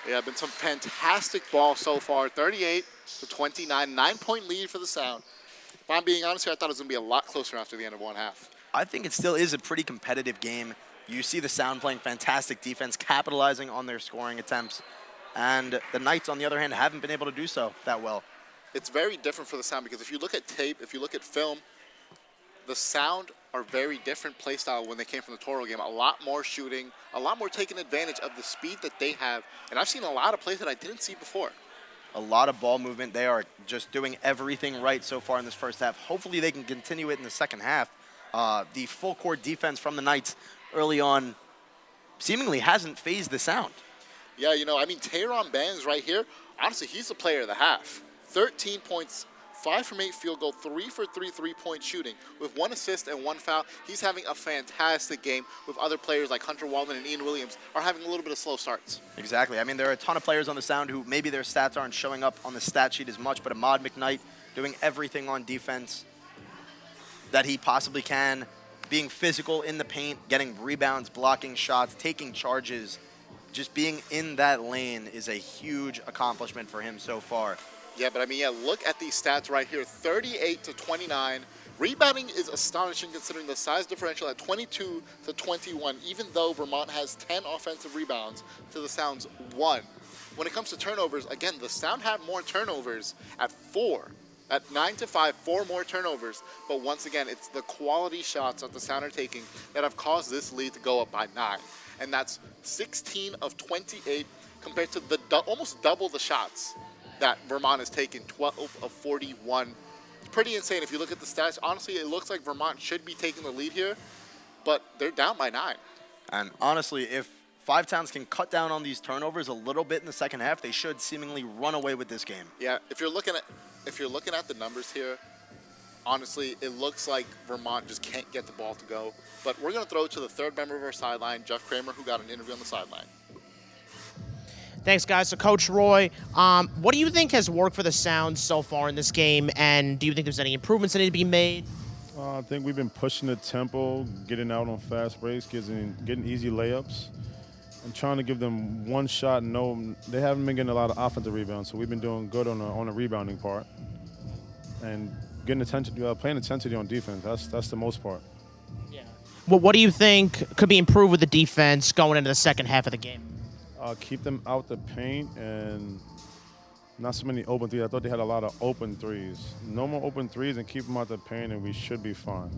Yeah, been some fantastic ball so far. 38-29, 9-point lead for the Sound. If I'm being honest here, I thought it was going to be a lot closer after the end of one half. I think it still is a pretty competitive game. You see the Sound playing fantastic defense, capitalizing on their scoring attempts. And the Knights, on the other hand, haven't been able to do so that well. It's very different for the Sound because if you look at tape, if you look at film, the Sound are very different play style when they came from the Toro game. A lot more shooting, a lot more taking advantage of the speed that they have. And I've seen a lot of plays that I didn't see before. A lot of ball movement. They are just doing everything right so far in this first half. Hopefully they can continue it in the second half. The full court defense from the Knights early on seemingly hasn't phased the Sound. Yeah, you know, I mean, Tayron Bangs right here, honestly, he's the player of the half. 13 points, 5 from 8 field goal, 3 for 3 3-point shooting. With 1 assist and 1 foul, he's having a fantastic game with other players like Hunter Waldman and Ian Williams are having a little bit of slow starts. Exactly. I mean, there are a ton of players on the Sound who maybe their stats aren't showing up on the stat sheet as much, but Ahmad McKnight doing everything on defense that he possibly can, being physical in the paint, getting rebounds, blocking shots, taking charges. Just being in that lane is a huge accomplishment for him so far. Yeah, but I mean, yeah, look at these stats right here, 38-29. Rebounding is astonishing considering the size differential at 22-21, even though Vermont has 10 offensive rebounds to the Sound's 1. When it comes to turnovers, again, the Sound have more turnovers at 4. At 9-5, 4 more turnovers. But once again, it's the quality shots that the Sound are taking that have caused this lead to go up by 9. And that's 16 of 28 compared to the almost double the shots that Vermont has taken, 12 of 41. It's pretty insane. If you look at the stats, honestly, it looks like Vermont should be taking the lead here, but they're down by 9. And honestly, if Five Towns can cut down on these turnovers a little bit in the second half, they should seemingly run away with this game. Yeah, if you're looking at the numbers here, honestly, it looks like Vermont just can't get the ball to go. But we're going to throw it to the third member of our sideline, Jeff Kramer, who got an interview on the sideline. Thanks, guys. So, Coach Roy, what do you think has worked for the Sound so far in this game, and do you think there's any improvements that need to be made? I think we've been pushing the tempo, getting out on fast breaks, getting easy layups, and trying to give them one shot. No, they haven't been getting a lot of offensive rebounds, so we've been doing good on the rebounding part, and getting attention, paying intensity on defense. That's the most part. Yeah. What do you think could be improved with the defense going into the second half of the game? Keep them out the paint and not so many open threes. I thought they had a lot of open threes. No more open threes and keep them out the paint, and we should be fine.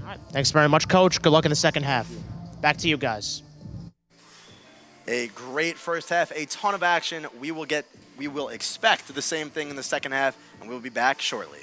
All right. Thanks very much, Coach. Good luck in the second half. Back to you guys. A great first half, a ton of action. We will expect the same thing in the second half, and we'll be back shortly.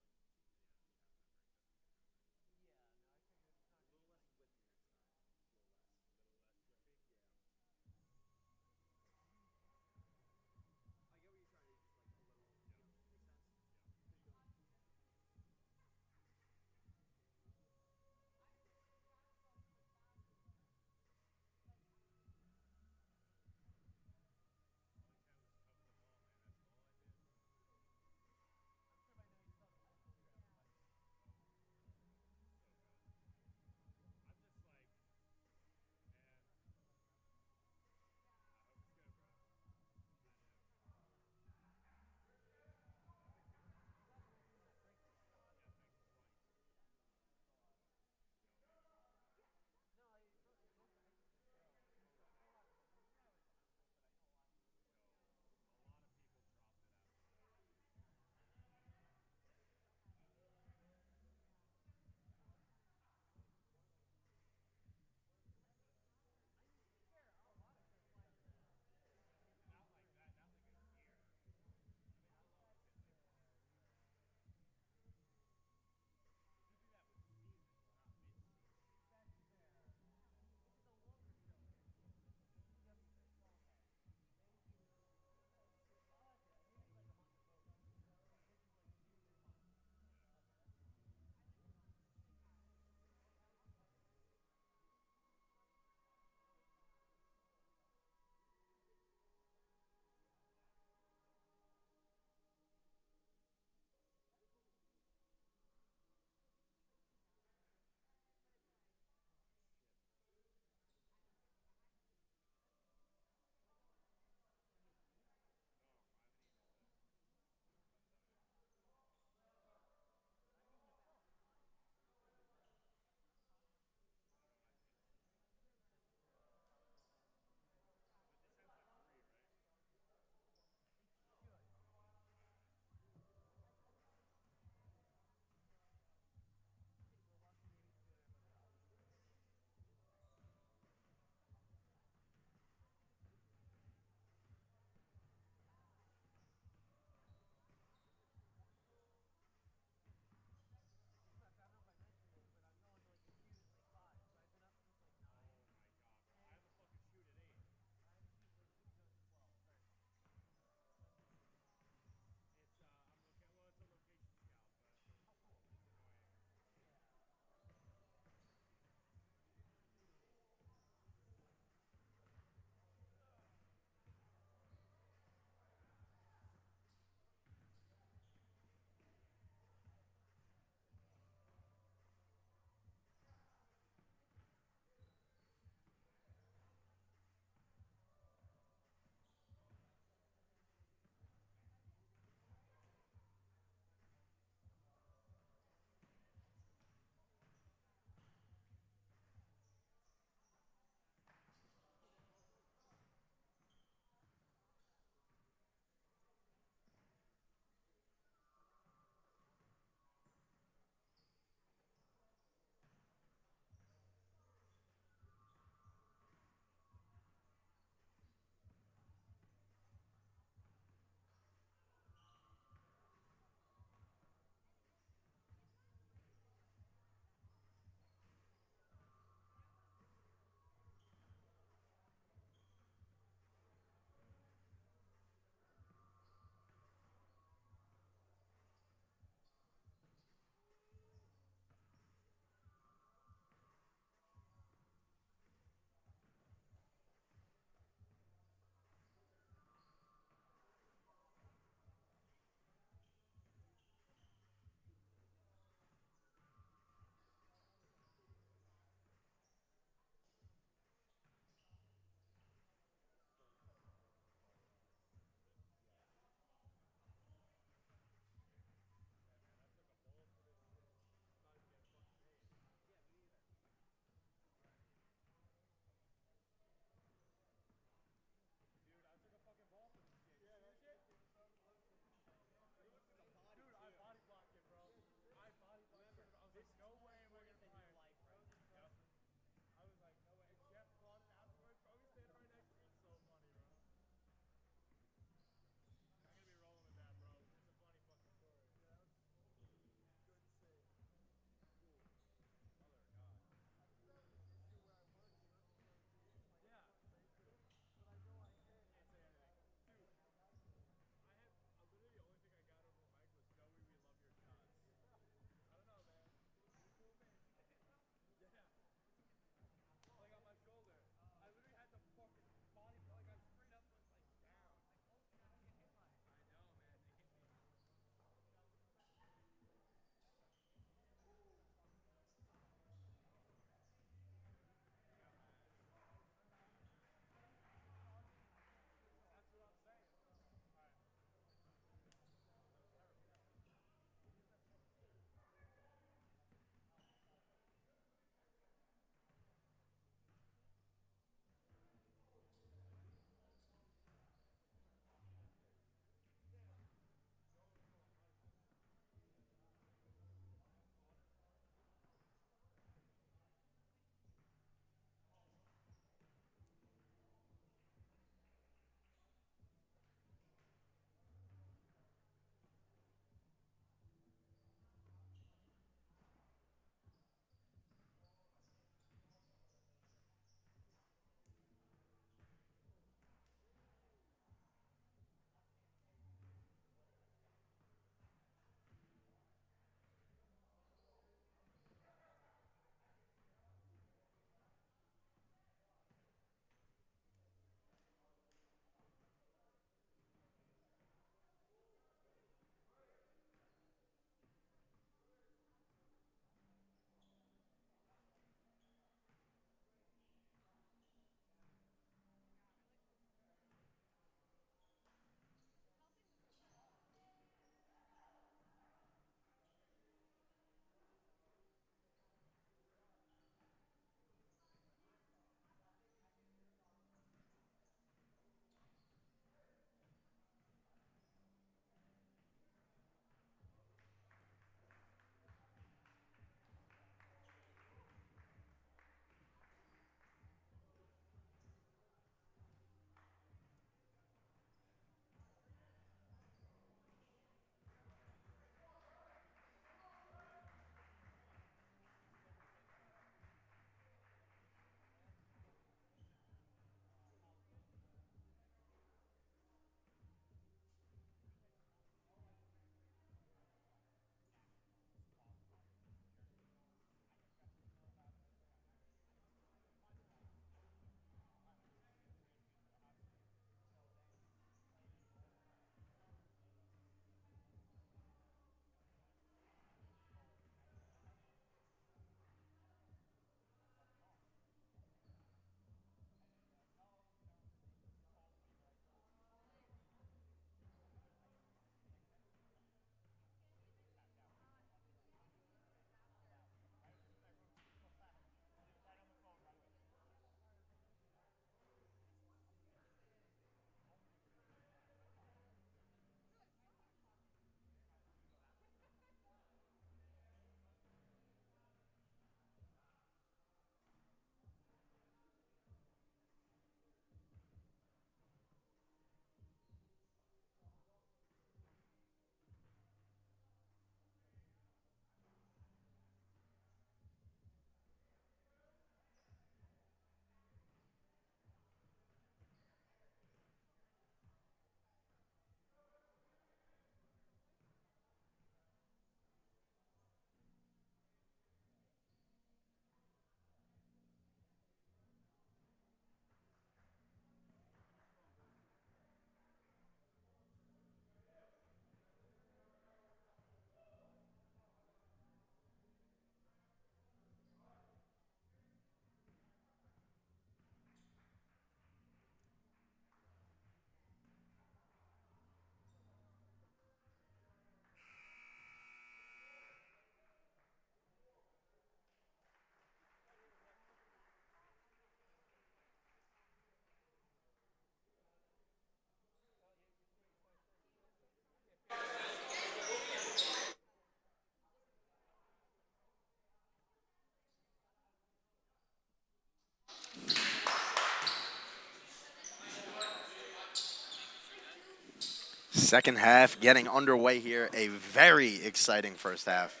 Second half getting underway here. A very exciting first half.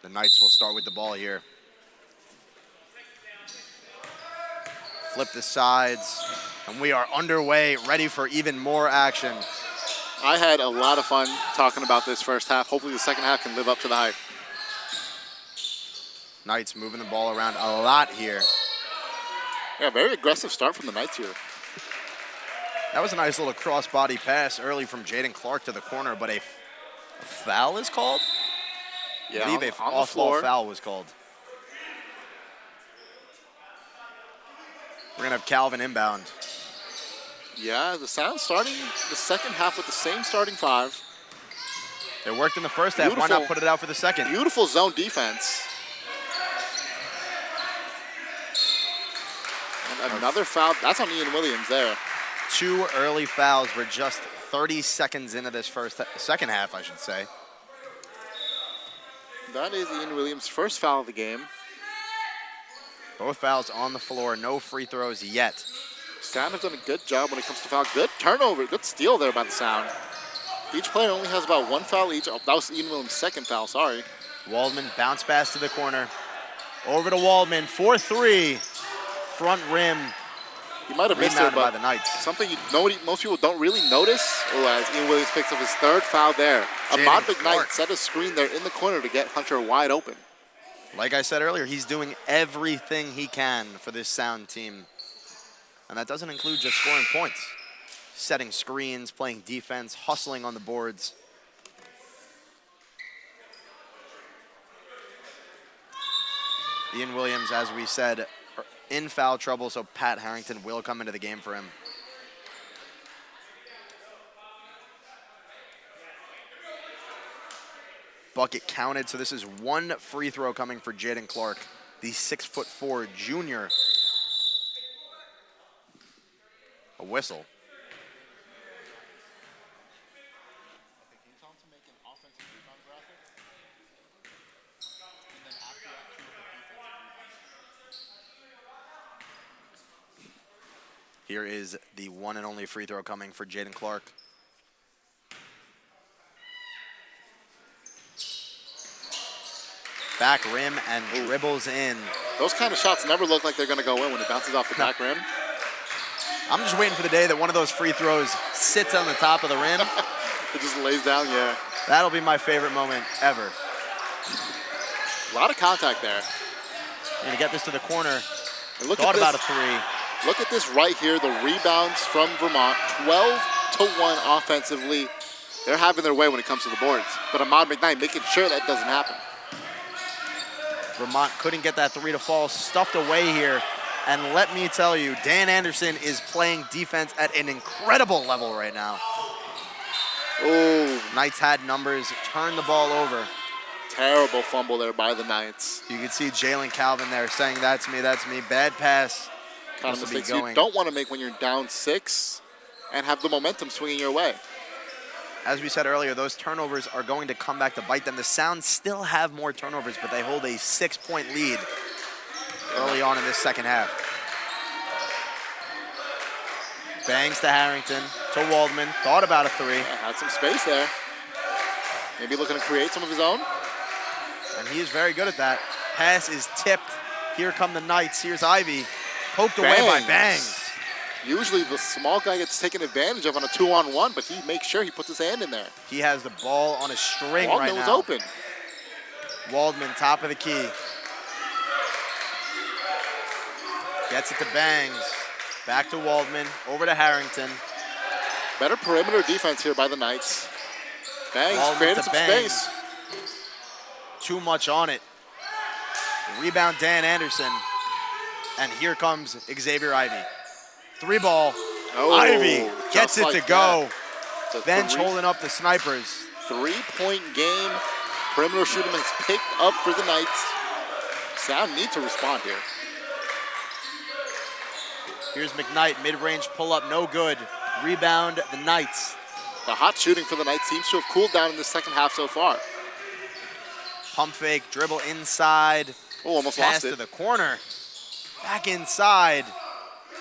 The Knights will start with the ball here. Flip the sides, and we are underway, ready for even more action. I had a lot of fun talking about this first half. Hopefully the second half can live up to the hype. Knights moving the ball around a lot here. Yeah, very aggressive start from the Knights here. That was a nice little cross-body pass early from Jaden Clark to the corner, but a foul is called? Yeah, I believe on a the off-ball floor. foul was called. We're going to have Calvin inbound. Yeah, the Sound starting the second half with the same starting five. It worked in the first half. Why Beautiful. not put it out for the second? Beautiful zone defense. And another foul. That's on Ian Williams there. 2 early fouls. We're just 30 seconds into this second half, I should say. That is Ian Williams' first foul of the game. Both fouls on the floor. No free throws yet. Sound have done a good job when it comes to foul. Good turnover. Good steal there by the Sound. Each player only has about 1 foul each. Oh, that was Ian Williams' second foul. Sorry. Waldman bounce pass to the corner. Over to Waldman. 4-3. Front rim. He might have missed it, Rebounded by but the Knights. something most people don't really notice. Oh, as Ian Williams picks up his third foul there. Jaden Ahmad Clark. McKnight set a screen there in the corner to get Hunter wide open. Like I said earlier, he's doing everything he can for this Sound team. And that doesn't include just scoring points. Setting screens, playing defense, hustling on the boards. Ian Williams, as we said, in foul trouble, so Pat Harrington will come into the game for him. Bucket counted, so this is 1 free throw coming for Jaden Clark, the 6'4" junior. A whistle. Here is the one and only free throw coming for Jaden Clark. Back rim and dribbles in. Those kind of shots never look like they're going to go in when it bounces off the back rim. I'm just waiting for the day that one of those free throws sits on the top of the rim. It just lays down, yeah. That'll be my favorite moment ever. A lot of contact there. I'm gonna get this to the corner. And look Thought at about this. a 3. Look at this right here, the rebounds from Vermont, 12-1 offensively. They're having their way when it comes to the boards. But Ahmad McKnight making sure that doesn't happen. Vermont couldn't get that 3 to fall, stuffed away here. And let me tell you, Dan Anderson is playing defense at an incredible level right now. Oh, Knights had numbers, turned the ball over. terrible fumble there by the Knights. You can see Jalen Calvin there saying, that's me, that's me. Bad pass. Kind of This will be mistakes you going. don't want to make when you're down 6 and have the momentum swinging your way. As we said earlier, those turnovers are going to come back to bite them. The Sound still have more turnovers, but they hold a 6-point lead early on in this second half. Bangs to Harrington, to Waldman. Thought about a 3. Yeah, had some space there. Maybe looking to create some of his own. And he is very good at that. Pass is tipped. Here come the Knights. Here's Ivy. Poked away by Bangs. Usually the small guy gets taken advantage of on a 2-on-1, but he makes sure he puts his hand in there. He has the ball on a string Waldman right was now. open. Waldman, top of the key. Gets it to Bangs. Back to Waldman. Over to Harrington. Better perimeter defense here by the Knights. Bangs Waldman created to some Bangs. space. Too much on it. Rebound Dan Anderson. And here comes Xavier Ivy. 3 ball. Oh, Ivy gets just it like to go. that. It's a Bench holding up the snipers. 3-point game. Perimeter shooting has picked up for the Knights. Sound need to respond here. Here's McKnight, mid-range pull-up, no good. Rebound, the Knights. The hot shooting for the Knights seems to have cooled down in the second half so far. Pump fake, dribble inside. Oh, almost Pass lost to it. the corner. Back inside.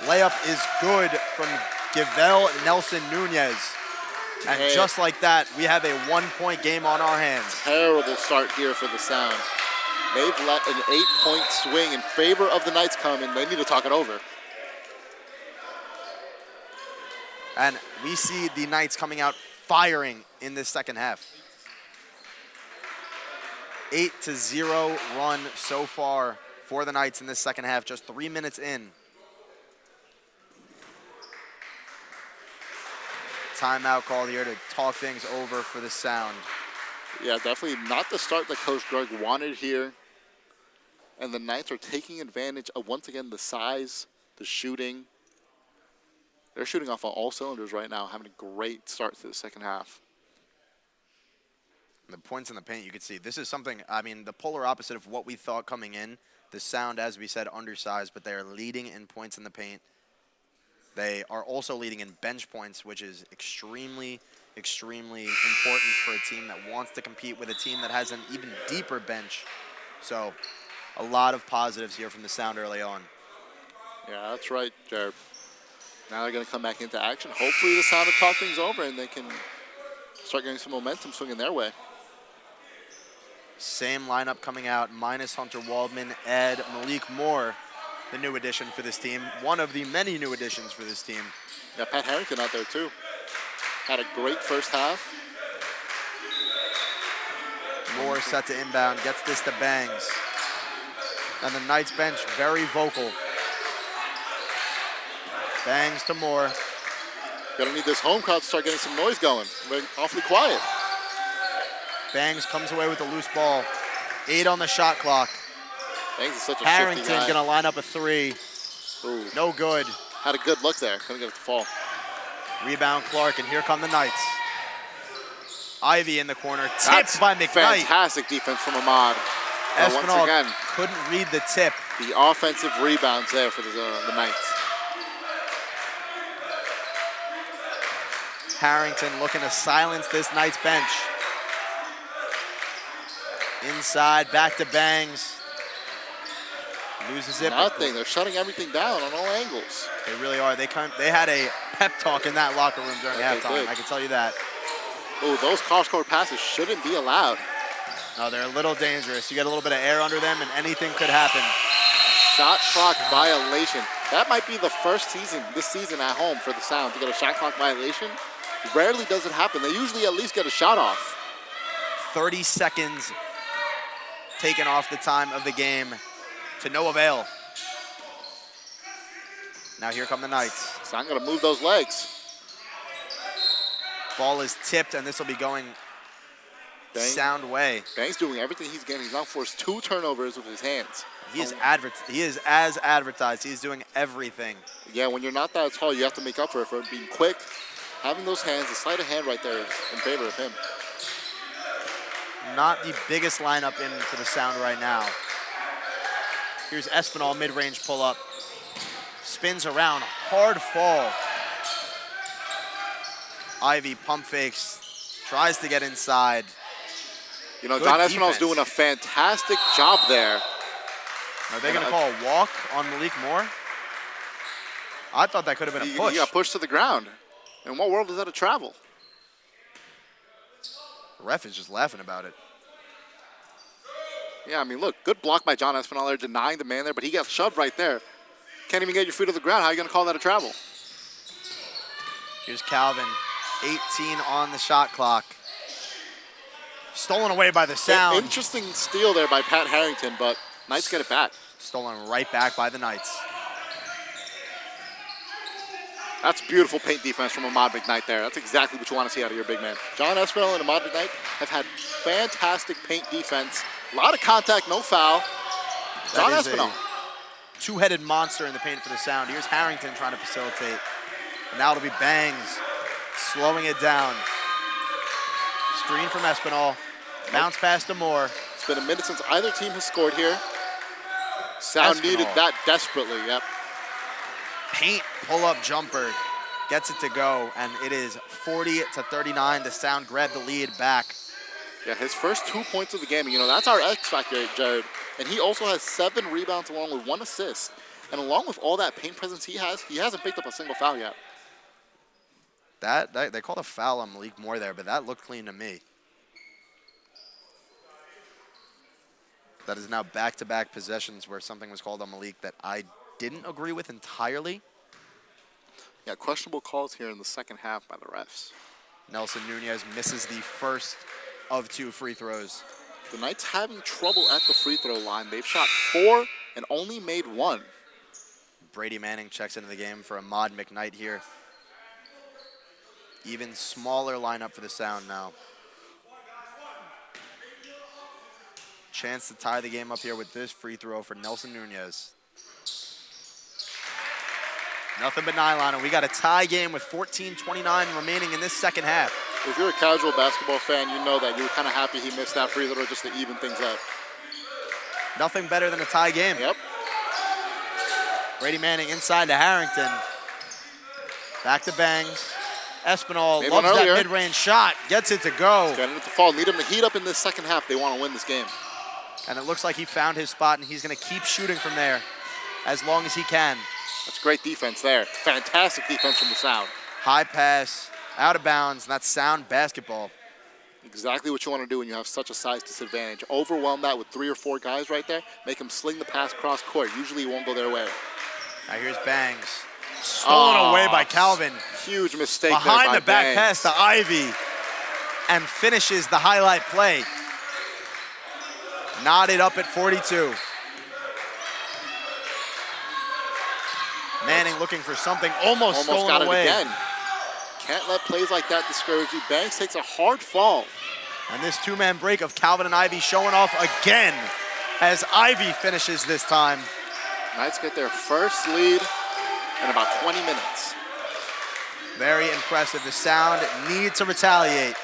Layup is good from Gavel Nelson Nunez. And just like that, we have a 1-point game on our hands. Terrible start here for the Sound. They've let an 8-point swing in favor of the Knights come, and they need to talk it over. And we see the Knights coming out firing in this second half. 8-0 run so far for the Knights in this second half, just 3 minutes in. Timeout called here to talk things over for the Sound. Yeah, definitely not the start that Coach Greg wanted here. And the Knights are taking advantage of, once again, the size, the shooting. They're shooting off on all cylinders right now, having a great start to the second half. The points in the paint, you can see. This is something, I mean, the polar opposite of what we thought coming in. The Sound, as we said, undersized, but they are leading in points in the paint. They are also leading in bench points, which is extremely, extremely important for a team that wants to compete with a team that has an even deeper bench. So a lot of positives here from the Sound early on. Yeah, that's right, Jared. Now they're going to come back into action. Hopefully the Sound will talk things over and they can start getting some momentum swinging their way. Same lineup coming out, minus Hunter Waldman, Ed, Malik Moore, the new addition for this team. One of the many new additions for this team. Yeah, Pat Harrington out there too. Had a great first half. Moore set to inbound, gets this to Bangs. And the Knights bench very vocal. Bangs to Moore. Gonna need this home crowd to start getting some noise going. They're awfully quiet. Bangs comes away with the loose ball. 8 on the shot clock. Bangs is such a Harrington shifty guy. gonna line up a 3. Ooh. No good. Had a good look there. Couldn't get it to fall. Rebound Clark, and here come the Knights. Ivy in the corner, tipped That's by McKnight. fantastic defense from Ahmad. Once Espinal again, couldn't read the tip. the offensive rebounds there for the Knights. Harrington looking to silence this Knights bench. Inside, back to Bangs. Loses it. Nothing. They're shutting everything down on all angles. They really are. They had a pep talk in that locker room during Yes, they halftime. did. I can tell you that. Oh, those cross-court passes shouldn't be allowed. No, they're a little dangerous. You get a little bit of air under them, and anything could happen. Shot clock violation. That might be the first season, this season at home for the Sound to get a shot clock violation. Rarely does it happen. They usually at least get a shot off. 30 seconds taken off the time of the game to no avail. Now here come the Knights. Sound gonna move those legs. Ball is tipped, and this will be going Sound way. Bangs doing everything he's getting. He's now forced 2 turnovers with his hands. He is as advertised. He's doing everything. Yeah, when you're not that tall, you have to make up for it, for being quick. Having those hands, the sleight of hand right there is in favor of him. Not the biggest lineup in for the Sound right now. Here's Espinal, mid-range pull-up. Spins around, hard fall. Ivy pump fakes, tries to get inside. You know, Good John Espinal's defense. doing a fantastic job there. Are they going to call a walk on Malik Moore? I thought that could have been a push. He got pushed to the ground. In what world is that a travel? The ref is just laughing about it. Yeah, I mean, look, good block by John Espinal there, denying the man there, but he got shoved right there. Can't even get your feet off the ground. How are you going to call that a travel? Here's Calvin, 18 on the shot clock. Stolen away by the Sound. Interesting steal there by Pat Harrington, but Knights get it back. Stolen right back by the Knights. That's beautiful paint defense from Ahmad McKnight there. That's exactly what you want to see out of your big man. John Espinal and Ahmad McKnight have had fantastic paint defense. A lot of contact, no foul. John That is Espinal. a two-headed monster in the paint for the Sound. Here's Harrington trying to facilitate. And now it'll be Bangs slowing it down. Screen from Espinal. Bounce pass to Moore. It's been a minute since either team has scored here. Sound Espinal. needed that desperately, yep. Paint pull-up jumper. Gets it to go, and it is 40-39. The Sound grab the lead back. Yeah, his first 2 points of the game. You know, that's our X factor, Jared. And he also has 7 rebounds along with 1 assist. And along with all that paint presence he hasn't picked up a single foul yet. That they called a foul on Malik Moore there, but that looked clean to me. That is now back-to-back possessions where something was called on Malik that I didn't agree with entirely. Yeah, questionable calls here in the second half by the refs. Nelson Nunez misses the first of 2 free throws. The Knights having trouble at the free throw line. They've shot 4 and only made 1. Brady Manning checks into the game for Ahmad McKnight here. Even smaller lineup for the Sound now. Chance to tie the game up here with this free throw for Nelson Nunez. Nothing but nylon, and we got a tie game with 14:29 remaining in this second half. If you're a casual basketball fan, you know that you were kind of happy he missed that free throw just to even things up. Nothing better than a tie game. Yep. Brady Manning inside to Harrington. Back to Bangs. Espinal Made loves one that earlier. mid-range shot, gets it to go. Getting it to fall. Need him to heat up in this second half. They want to win this game. And it looks like he found his spot, and he's going to keep shooting from there as long as he can. That's great defense there. Fantastic defense from the Sound. High pass, out of bounds, and that's Sound basketball. Exactly what you want to do when you have such a size disadvantage. Overwhelm that with 3 or 4 guys right there. Make them sling the pass cross court. Usually it won't go their way. Now here's Bangs. Stolen away by Calvin. Huge mistake Behind there by the back Bangs. pass to Ivy. And finishes the highlight play. Knotted up at 42. Manning looking for something, almost got stolen it away. again. Can't let plays like that discourage you. Banks takes a hard fall. And this 2-man break of Calvin and Ivy showing off again as Ivy finishes this time. Knights get their first lead in about 20 minutes. Very impressive. The Sound need to retaliate.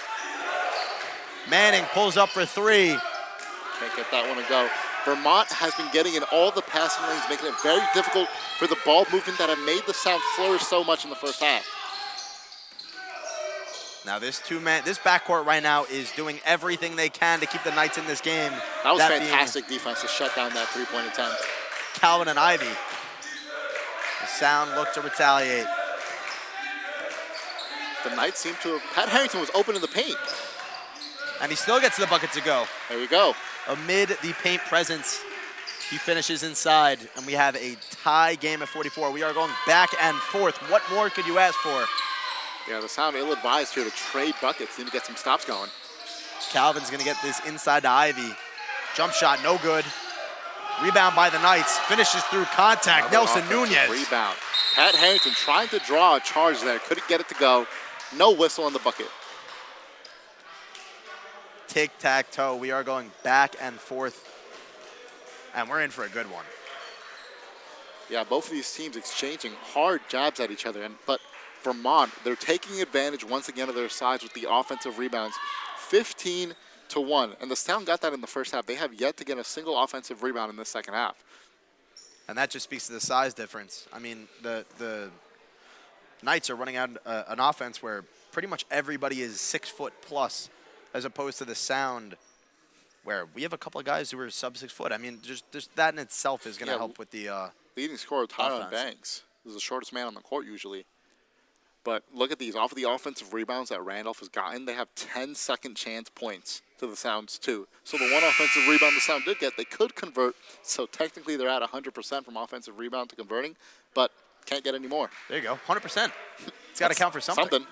Manning pulls up for 3. Can't get that one to go. Vermont has been getting in all the passing lanes, making it very difficult for the ball movement that have made the Sound flourish so much in the first half. Now this backcourt right now is doing everything they can to keep the Knights in this game. That was being fantastic defense to shut down that three-point attempt. Calvin and Ivy. The Sound look to retaliate. The Knights seem to have... Pat Harrington was open in the paint. And he still gets the bucket to go. There you go. Amid the paint presence, he finishes inside, and we have a tie game at 44. We are going back and forth. What more could you ask for? Yeah, the Sound ill-advised here to trade buckets, need to get some stops going. Calvin's going to get this inside to Ivy. Jump shot, no good. Rebound by the Knights. Finishes through contact. Another Nelson offensive Nunez. Rebound. Pat Harrington trying to draw a charge there. Couldn't get it to go. No whistle on the bucket. Tic-tac-toe. We are going back and forth. And we're in for a good one. Yeah, both of these teams exchanging hard jabs at each other. But Vermont, they're taking advantage once again of their sides with the offensive rebounds. 15-1. And the Sound got that in the first half. They have yet to get a single offensive rebound in this second half. And that just speaks to the size difference. I mean, the Knights are running out an offense where pretty much everybody is 6 foot plus, as opposed to the Sound, where we have a couple of guys who are sub 6 foot. I mean, just that in itself is going to help with the leading scorer Tyron offense. Banks is the shortest man on the court usually. But look at these. Off of the offensive rebounds that Randolph has gotten, they have 10 second chance points to the Sound's 2. So the one offensive rebound the Sound did get, they could convert. So technically they're at 100% from offensive rebound to converting, but can't get any more. There you go, 100%. It's got to count for something.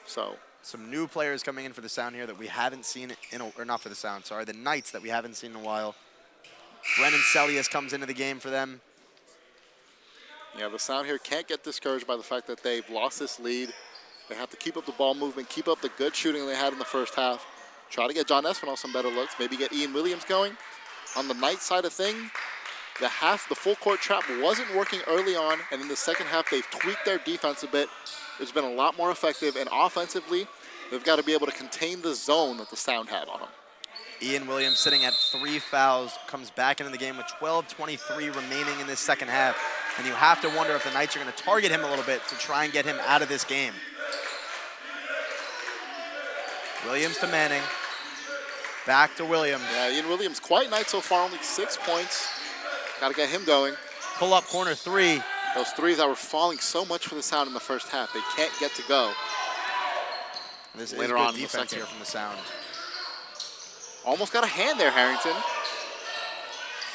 So some new players coming in for the Sound here that we haven't seen or not for the Sound, sorry, the Knights that we haven't seen in a while. Brennan Celius comes into the game for them. Yeah, the Sound here can't get discouraged by the fact that they've lost this lead. They have to keep up the ball movement, keep up the good shooting they had in the first half. Try to get John Espinal some better looks, maybe get Ian Williams going. On the Knights side of things, the full court trap wasn't working early on, and in the second half they've tweaked their defense a bit. It's been a lot more effective, and offensively, they've got to be able to contain the zone that the Sound had on them. Ian Williams sitting at 3 fouls, comes back into the game with 12:23 remaining in this second half. And you have to wonder if the Knights are going to target him a little bit to try and get him out of this game. Williams to Manning. Back to Williams. Yeah, Ian Williams quite nice so far, only 6 points. Got to get him going. Pull-up corner three. Those threes that were falling so much for the Sound in the first half, they can't get to go. This Later is on good in the defense second. here from the Sound. Almost got a hand there, Harrington.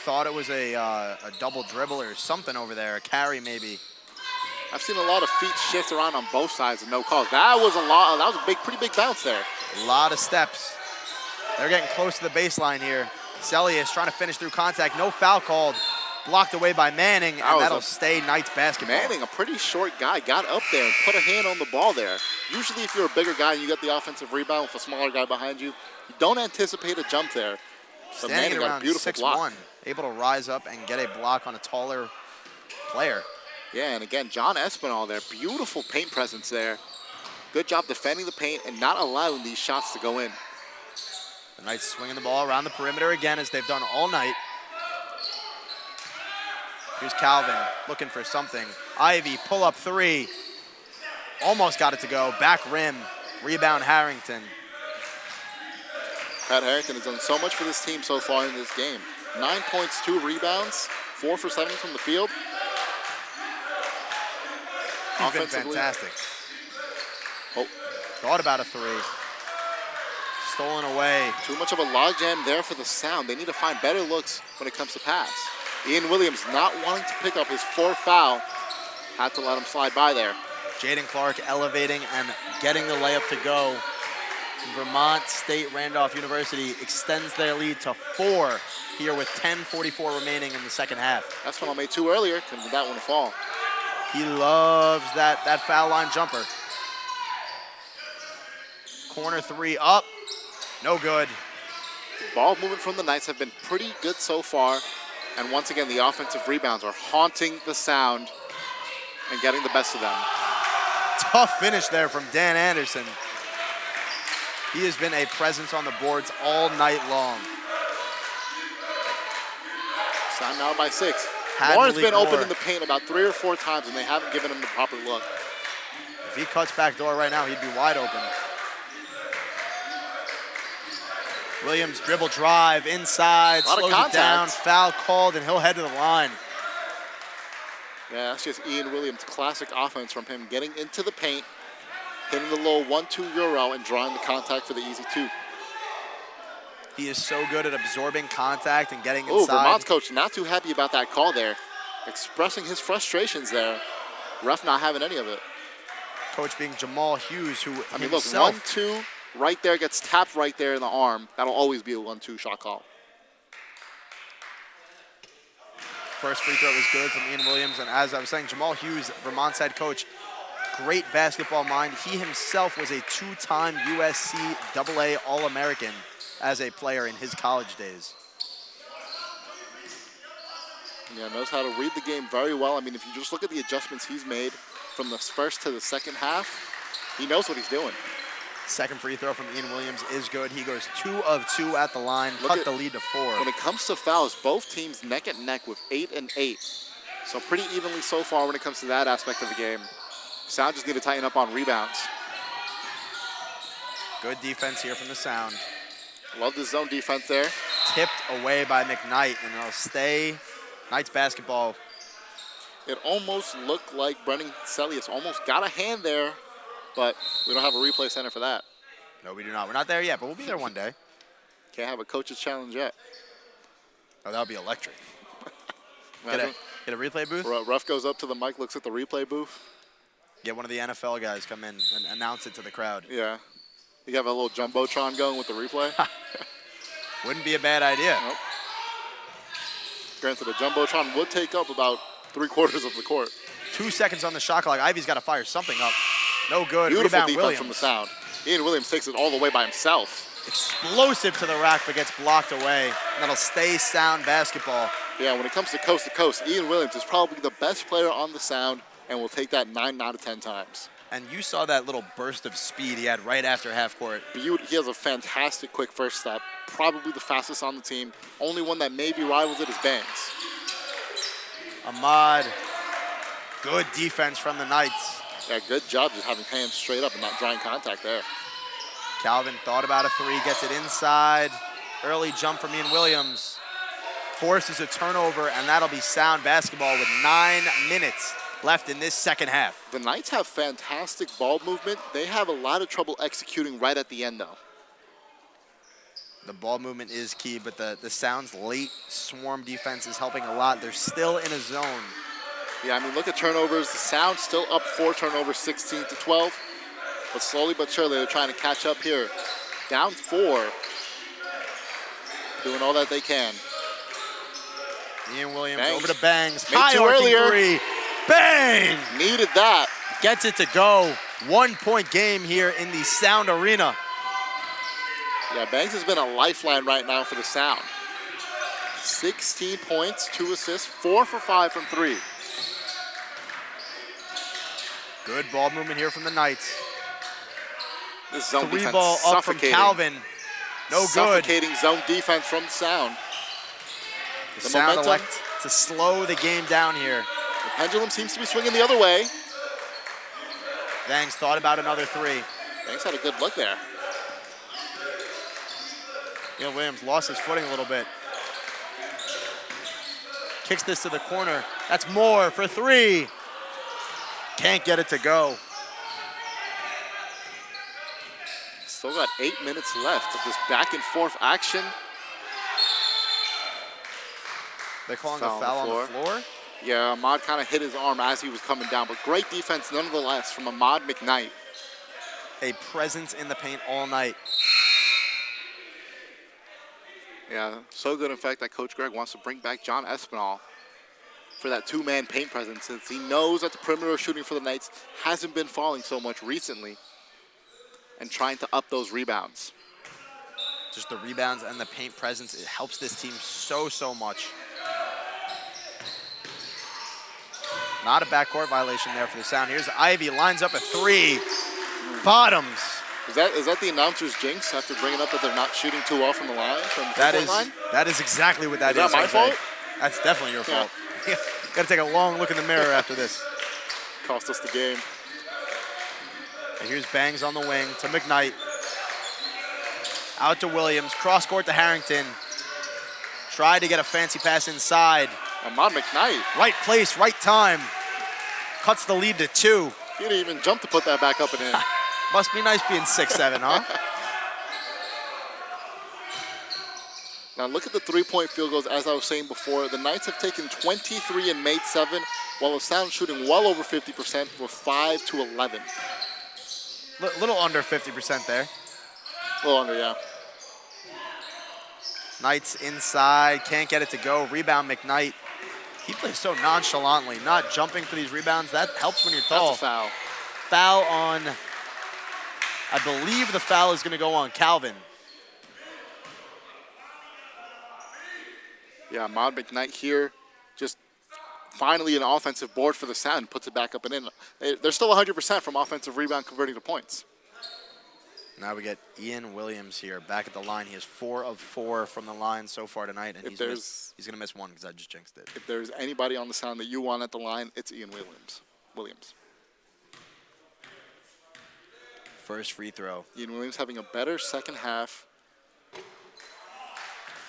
Thought it was a double dribble or something over there, a carry maybe. I've seen a lot of feet shift around on both sides and no calls. That was a pretty big bounce there. A lot of steps. They're getting close to the baseline here. Celius trying to finish through contact. No foul called. Blocked away by Manning, and that'll stay Knights basketball. Manning, a pretty short guy, got up there and put a hand on the ball there. Usually if you're a bigger guy and you get the offensive rebound with a smaller guy behind you, you don't anticipate a jump there. So Standing Manning got a around beautiful 6'1", block. able to rise up and get a block on a taller player. Yeah, and again, John Espinal there. Beautiful paint presence there. Good job defending the paint and not allowing these shots to go in. The Knights swinging the ball around the perimeter again, as they've done all night. Here's Calvin looking for something. Ivy, pull-up three. Almost got it to go. Back rim. Rebound Harrington. Pat Harrington has done so much for this team so far in this game. 9 points, 2 rebounds, 4 for 7 from the field. He's been Offensively, fantastic. Oh, Thought about a three. Stolen away. too much of a logjam there for the Sound. They need to find better looks when it comes to pass. Ian Williams not wanting to pick up his 4th foul. Had to let him slide by there. Jaden Clark elevating and getting the layup to go. Vermont State Randolph University extends their lead to 4 here with 10:44 remaining in the second half. That's one I made 2 earlier. Couldn't get that one to fall. He loves that foul line jumper. Corner three up. No good. Ball movement from the Knights have been pretty good so far. And once again, the offensive rebounds are haunting the Sound and getting the best of them. Tough finish there from Dan Anderson. He has been a presence on the boards all night long. Sound now by 6. Had Lawrence Malik been open Moore. in the paint about 3 or 4 times, and they haven't given him the proper look. If he cuts back door right now, he'd be wide open. Williams dribble drive inside, A lot of slows it down, contact. foul called, and he'll head to the line. Yeah, that's just Ian Williams' classic offense from him getting into the paint, hitting the low 1-2 Euro, and drawing the contact for the easy 2. He is so good at absorbing contact and getting Oh, inside. Vermont's coach not too happy about that call there, expressing his frustrations there. Ref not having any of it. Coach being Jamal Hughes, who I mean, look, himself 1-2 right there, gets tapped right there in the arm. That'll always be a 1-2 shot call. First free throw was good from Ian Williams, and as I was saying, Jamal Hughes, Vermont's head coach, great basketball mind. He himself was a 2-time USC AA All-American as a player in his college days. Yeah, knows how to read the game very well. I mean, if you just look at the adjustments he's made from the first to the second half, he knows what he's doing. Second free throw from Ian Williams is good. He goes 2 of 2 at the line, cut the lead to 4. When it comes to fouls, both teams neck and neck with 8 and 8. So pretty evenly so far when it comes to that aspect of the game. Sound just need to tighten up on rebounds. Good defense here from the Sound. Love the zone defense there. Tipped away by McKnight, and it'll stay Knights basketball. It almost looked like Brennan Celius almost got a hand there, but we don't have a replay center for that. No, we do not. We're not there yet, but we'll be there one day. Can't have a coach's challenge yet. Oh, that would be electric. Imagine. Get a replay booth? Ref goes up to the mic, looks at the replay booth. Get one of the NFL guys come in and announce it to the crowd. Yeah. You have a little jumbotron going with the replay. Wouldn't be a bad idea. Nope. Granted, the jumbotron would take up about 3/4 of the court. 2 seconds on the shot clock. Ivy's got to fire something up. No good. Beautiful Rebound defense Williams. from the Sound. Ian Williams takes it all the way by himself. Explosive to the rack, but gets blocked away. And that'll stay Sound basketball. Yeah, when it comes to coast, Ian Williams is probably the best player on the Sound and will take that 9 out of 10 times. And you saw that little burst of speed he had right after half court. He has a fantastic quick first step, probably the fastest on the team. Only one that maybe rivals it is Banks. Ahmad, good defense from the Knights. Yeah, good job just having hands straight up and not drawing contact there. Calvin thought about a 3, gets it inside. Early jump from Ian Williams. forces a turnover, and that'll be sound basketball with 9 minutes left in this second half. The Knights have fantastic ball movement. They have a lot of trouble executing right at the end, though. The ball movement is key, but the Sound's late swarm defense is helping a lot. They're still in a zone. Yeah, I mean, look at turnovers. The Sound still up 4 turnovers, 16-12. But slowly but surely, they're trying to catch up here. Down 4. Doing all that they can. Ian Williams Bangs. over to Bangs. Made High two arcing earlier. 3. Bang! Needed that. Gets it to go. 1-point game here in the Sound Arena. Yeah, Banks has been a lifeline right now for the Sound. 16 points, 2 assists, 4 for 5 from 3. Good ball movement here from the Knights. This zone 3 defense ball up from suffocating. Calvin. No good. Suffocating zone defense from the Sound. The Sound elect to slow the game down here. The pendulum seems to be swinging the other way. Bangs thought about another 3. Banks had a good look there. Ian Williams lost his footing a little bit. Kicks this to the corner. That's more for 3. Can't get it to go. Still got 8 minutes left of this back and forth action. They're calling a foul on the floor. Yeah, Ahmad kind of hit his arm as he was coming down, but great defense nonetheless from Ahmad McKnight. A presence in the paint all night. Yeah, so good in fact that Coach Greg wants to bring back John Espinal for that 2-man paint presence, since he knows that the perimeter shooting for the Knights hasn't been falling so much recently, and trying to up those rebounds. Just the rebounds and the paint presence, it helps this team so much. Not a backcourt violation there for the Sound. Here's Ivy, lines up a 3. Bottoms. Is that the announcer's jinx after bringing up that they're not shooting too well from the line? From the line? That is exactly what that is. Is that my Jose. fault? That's definitely your Yeah. fault. Got to take a long look in the mirror after this. Cost us the game. And here's Bangs on the wing to McKnight. Out to Williams, cross court to Harrington. Tried to get a fancy pass inside. Ahmad McKnight. Right place, right time. Cuts the lead to 2. He didn't even jump to put that back up and in. Must be nice being 6'7", huh? Now look at the 3-point field goals. As I was saying before, the Knights have taken 23 and made 7, while the Sound shooting well over 50% with 5 to 11. Little under 50% there. A little under, yeah. Knights inside, can't get it to go. Rebound McKnight. He plays so nonchalantly, not jumping for these rebounds. That helps when you're tall. That's a foul. Foul on, I believe the foul is going to go on Calvin. Yeah, Ahmad McKnight here, just finally an offensive board for the Sound, puts it back up and in. They're still 100% from offensive rebound converting to points. Now we get Ian Williams here back at the line. He has 4 of 4 from the line so far tonight, and he's going to miss 1 because I just jinxed it. If there's anybody on the Sound that you want at the line, it's Ian Williams. First free throw. Ian Williams having a better second half.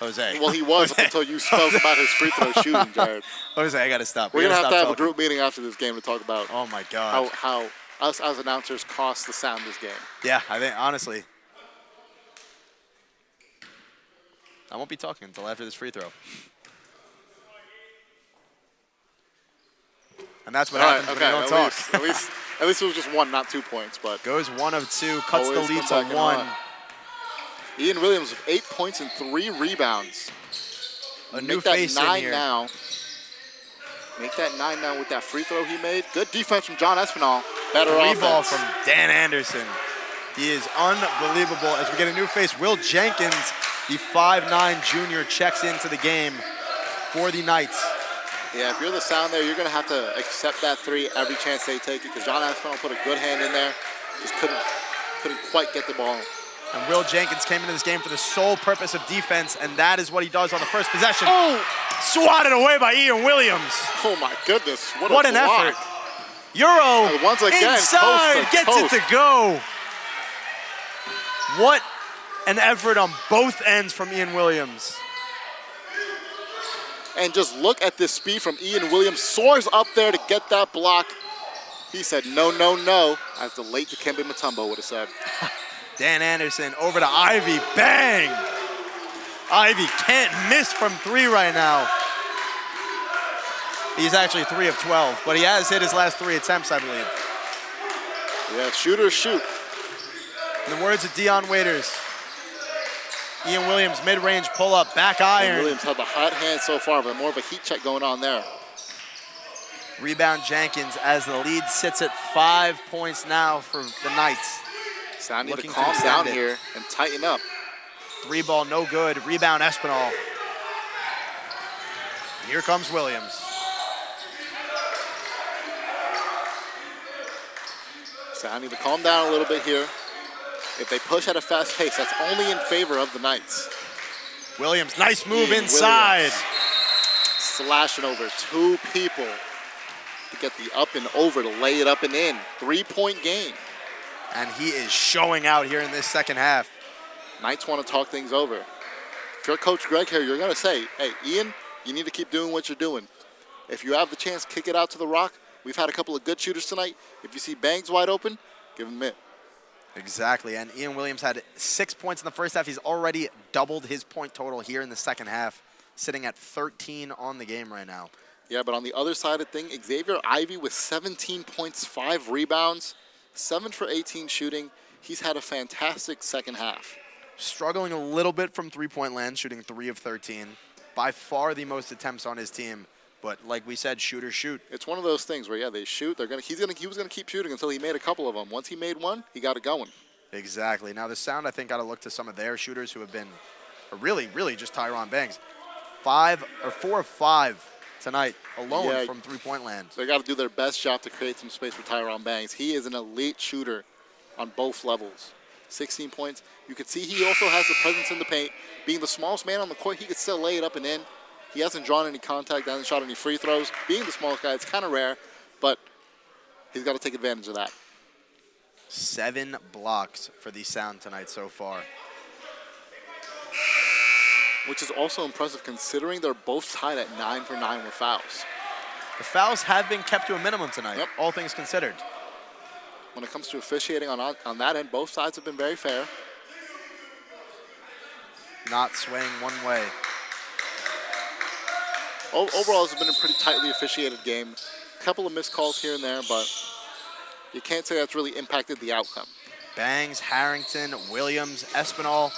Jose. Well, he was until you spoke about his free throw shooting, Jared. Jose, I got to stop. We're going to have a group meeting after this game to talk about oh my God. how us as announcers cost the Sound this game. Yeah, I think, honestly. I won't be talking until after this free throw. And that's what happens when you don't talk. At least it was just 1, not 2 points. But goes 1 of 2, cuts the always lead come to back 1. and Ian Williams with 8 points and 3 rebounds. A new Make that face 9 in here. now. Make that 9 now with that free throw he made. Good defense from John Espinal. Better offense. Ball from Dan Anderson. He is unbelievable. As we get a new face, Will Jenkins, the 5'9" junior, checks into the game for the Knights. Yeah, if you're the Sound there, you're going to have to accept that 3 every chance they take it, because John Espinal put a good hand in there. Just couldn't quite get the ball. And Will Jenkins came into this game for the sole purpose of defense, and that is what he does on the first possession. Oh! Swatted away by Ian Williams. Oh my goodness, what an effort. Euro once again, inside, coast to gets coast. it to go. What an effort on both ends from Ian Williams. And just look at this speed from Ian Williams. Soars up there to get that block. He said, no, no, no, as the late Dikembe Mutombo would have said. Dan Anderson over to Ivy. Bang! Ivy can't miss from 3 right now. He's actually 3 of 12, but he has hit his last 3 attempts, I believe. Yeah, shooters shoot. In the words of Dion Waiters, Ian Williams mid-range pull-up, back iron. Ian Williams had the hot hand so far, but more of a heat check going on there. Rebound Jenkins as the lead sits at 5 points now for the Knights. So I need to Looking to calm down extend it. here and tighten up. 3 ball, no good. Rebound Espinal. Here comes Williams. So I need to calm down a little bit here. If they push at a fast pace, that's only in favor of the Knights. Williams, nice move Ian inside. Williams slashing over 2 people to get the up and over to lay it up and in. 3-point game. And he is showing out here in this second half. Knights want to talk things over. If you're Coach Greg here, you're going to say, hey, Ian, you need to keep doing what you're doing. If you have the chance, kick it out to the rock. We've had a couple of good shooters tonight. If you see Bangs wide open, give him it. Exactly, and Ian Williams had 6 points in the first half. He's already doubled his point total here in the second half, sitting at 13 on the game right now. Yeah, but on the other side of things, Xavier Ivey with 17 points, 5 rebounds, 7 for 18 shooting. He's had a fantastic second half. Struggling a little bit from three-point land, shooting 3 of 13. By far the most attempts on his team. But like we said, shooters shoot. It's one of those things where, yeah, they shoot. He was gonna keep shooting until he made a couple of them. Once he made one, he got it going. Exactly. Now the Sound, I think, got to look to some of their shooters who have been really, really just Tyron Banks. 4 of 5 tonight alone from three-point land. They got to do their best job to create some space for Tyron Banks. He is an elite shooter on both levels. 16 points. You can see he also has the presence in the paint. Being the smallest man on the court, he could still lay it up and in. He hasn't drawn any contact, hasn't shot any free throws. Being the smallest guy, it's kind of rare, but he's got to take advantage of that. 7 blocks for the Sound tonight so far. Which is also impressive considering they're both tied at 9 for 9 with fouls. The fouls have been kept to a minimum tonight, Yep. all things considered. When it comes to officiating on that end, both sides have been very fair. Not swaying one way. Overall, it's been a pretty tightly officiated game. A couple of missed calls here and there, but you can't say that's really impacted the outcome. Bangs, Harrington, Williams, Espinal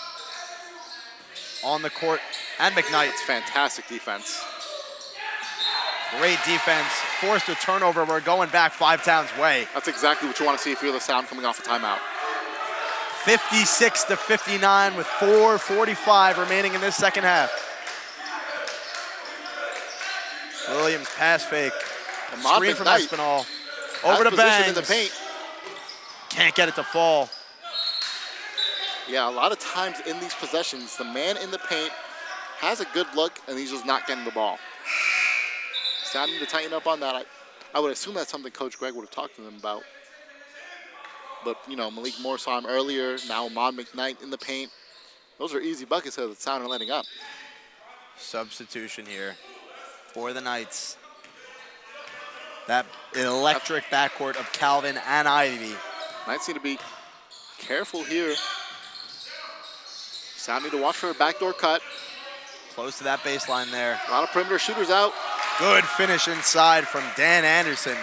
on the court, and McKnight. It's fantastic defense. Great defense. Forced a turnover. We're going back 5 Towns' way. That's exactly what you want to see if you're the Sound coming off a timeout. 56-59 with 4:45 remaining in this second half. Williams pass fake. Screen from McKnight Espinal. Over to has position Bangs. in the paint. Can't get it to fall. Yeah, a lot of times in these possessions, the man in the paint has a good look, and he's just not getting the ball. Sound need to tighten up on that. I would assume that's something Coach Greg would have talked to them about. But, you know, Malik Moore saw him earlier. Now Ahmad McKnight in the paint. Those are easy buckets that the Sound are letting up. Substitution here for the Knights. That electric backcourt of Calvin and Ivy. Knights need to be careful here. Sound need to watch for a backdoor cut. Close to that baseline there. A lot of perimeter shooters out. Good finish inside from Dan Anderson.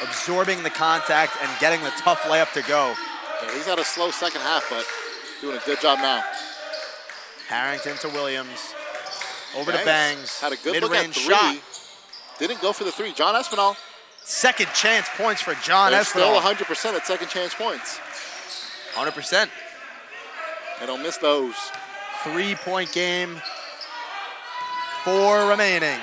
Absorbing the contact and getting the tough layup to go. Yeah, he's had a slow second half, but doing a good job now. Harrington to Williams. Over to Bangs Bangs. had a good look at Mid-range 3. shot. Didn't go for the 3. John Espinal. Second chance points for John They're still Espinal. 100% at second chance points. 100%. They don't miss those. 3-point game. 4 remaining.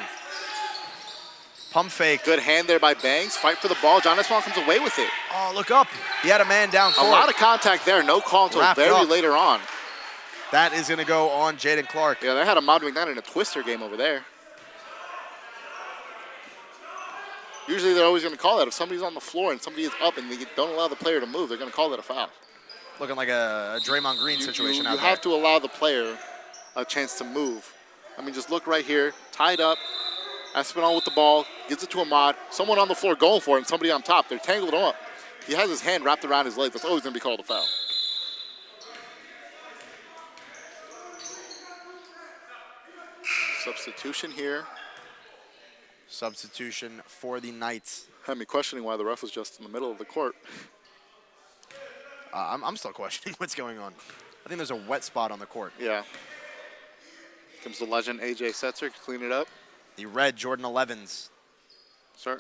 Pump fake. Good hand there by Bangs. Fight for the ball. John Espinal comes away with it. Oh, look up. He had a man down A court. lot of contact there. No call until Wrapped very up. later on. That is going to go on Jaden Clark. Yeah, they had a Ahmad McKnight in a twister game over there. Usually they're always going to call that. If somebody's on the floor and somebody is up and they don't allow the player to move, they're going to call that a foul. Looking like a Draymond Green situation You out there. have to allow the player a chance to move. I mean, just look right here, tied up. Espinal with the ball, gives it to Ahmad. Someone on the floor going for it, and somebody on top. They're tangled him up. He has his hand wrapped around his leg. That's always going to be called a foul. Substitution here. Substitution for the Knights. Had me questioning why the ref was just in the middle of the court. I'm still questioning what's going on. I think there's a wet spot on the court. Yeah. Comes the legend AJ Setzer to clean it up. The red Jordan 11s. Sir.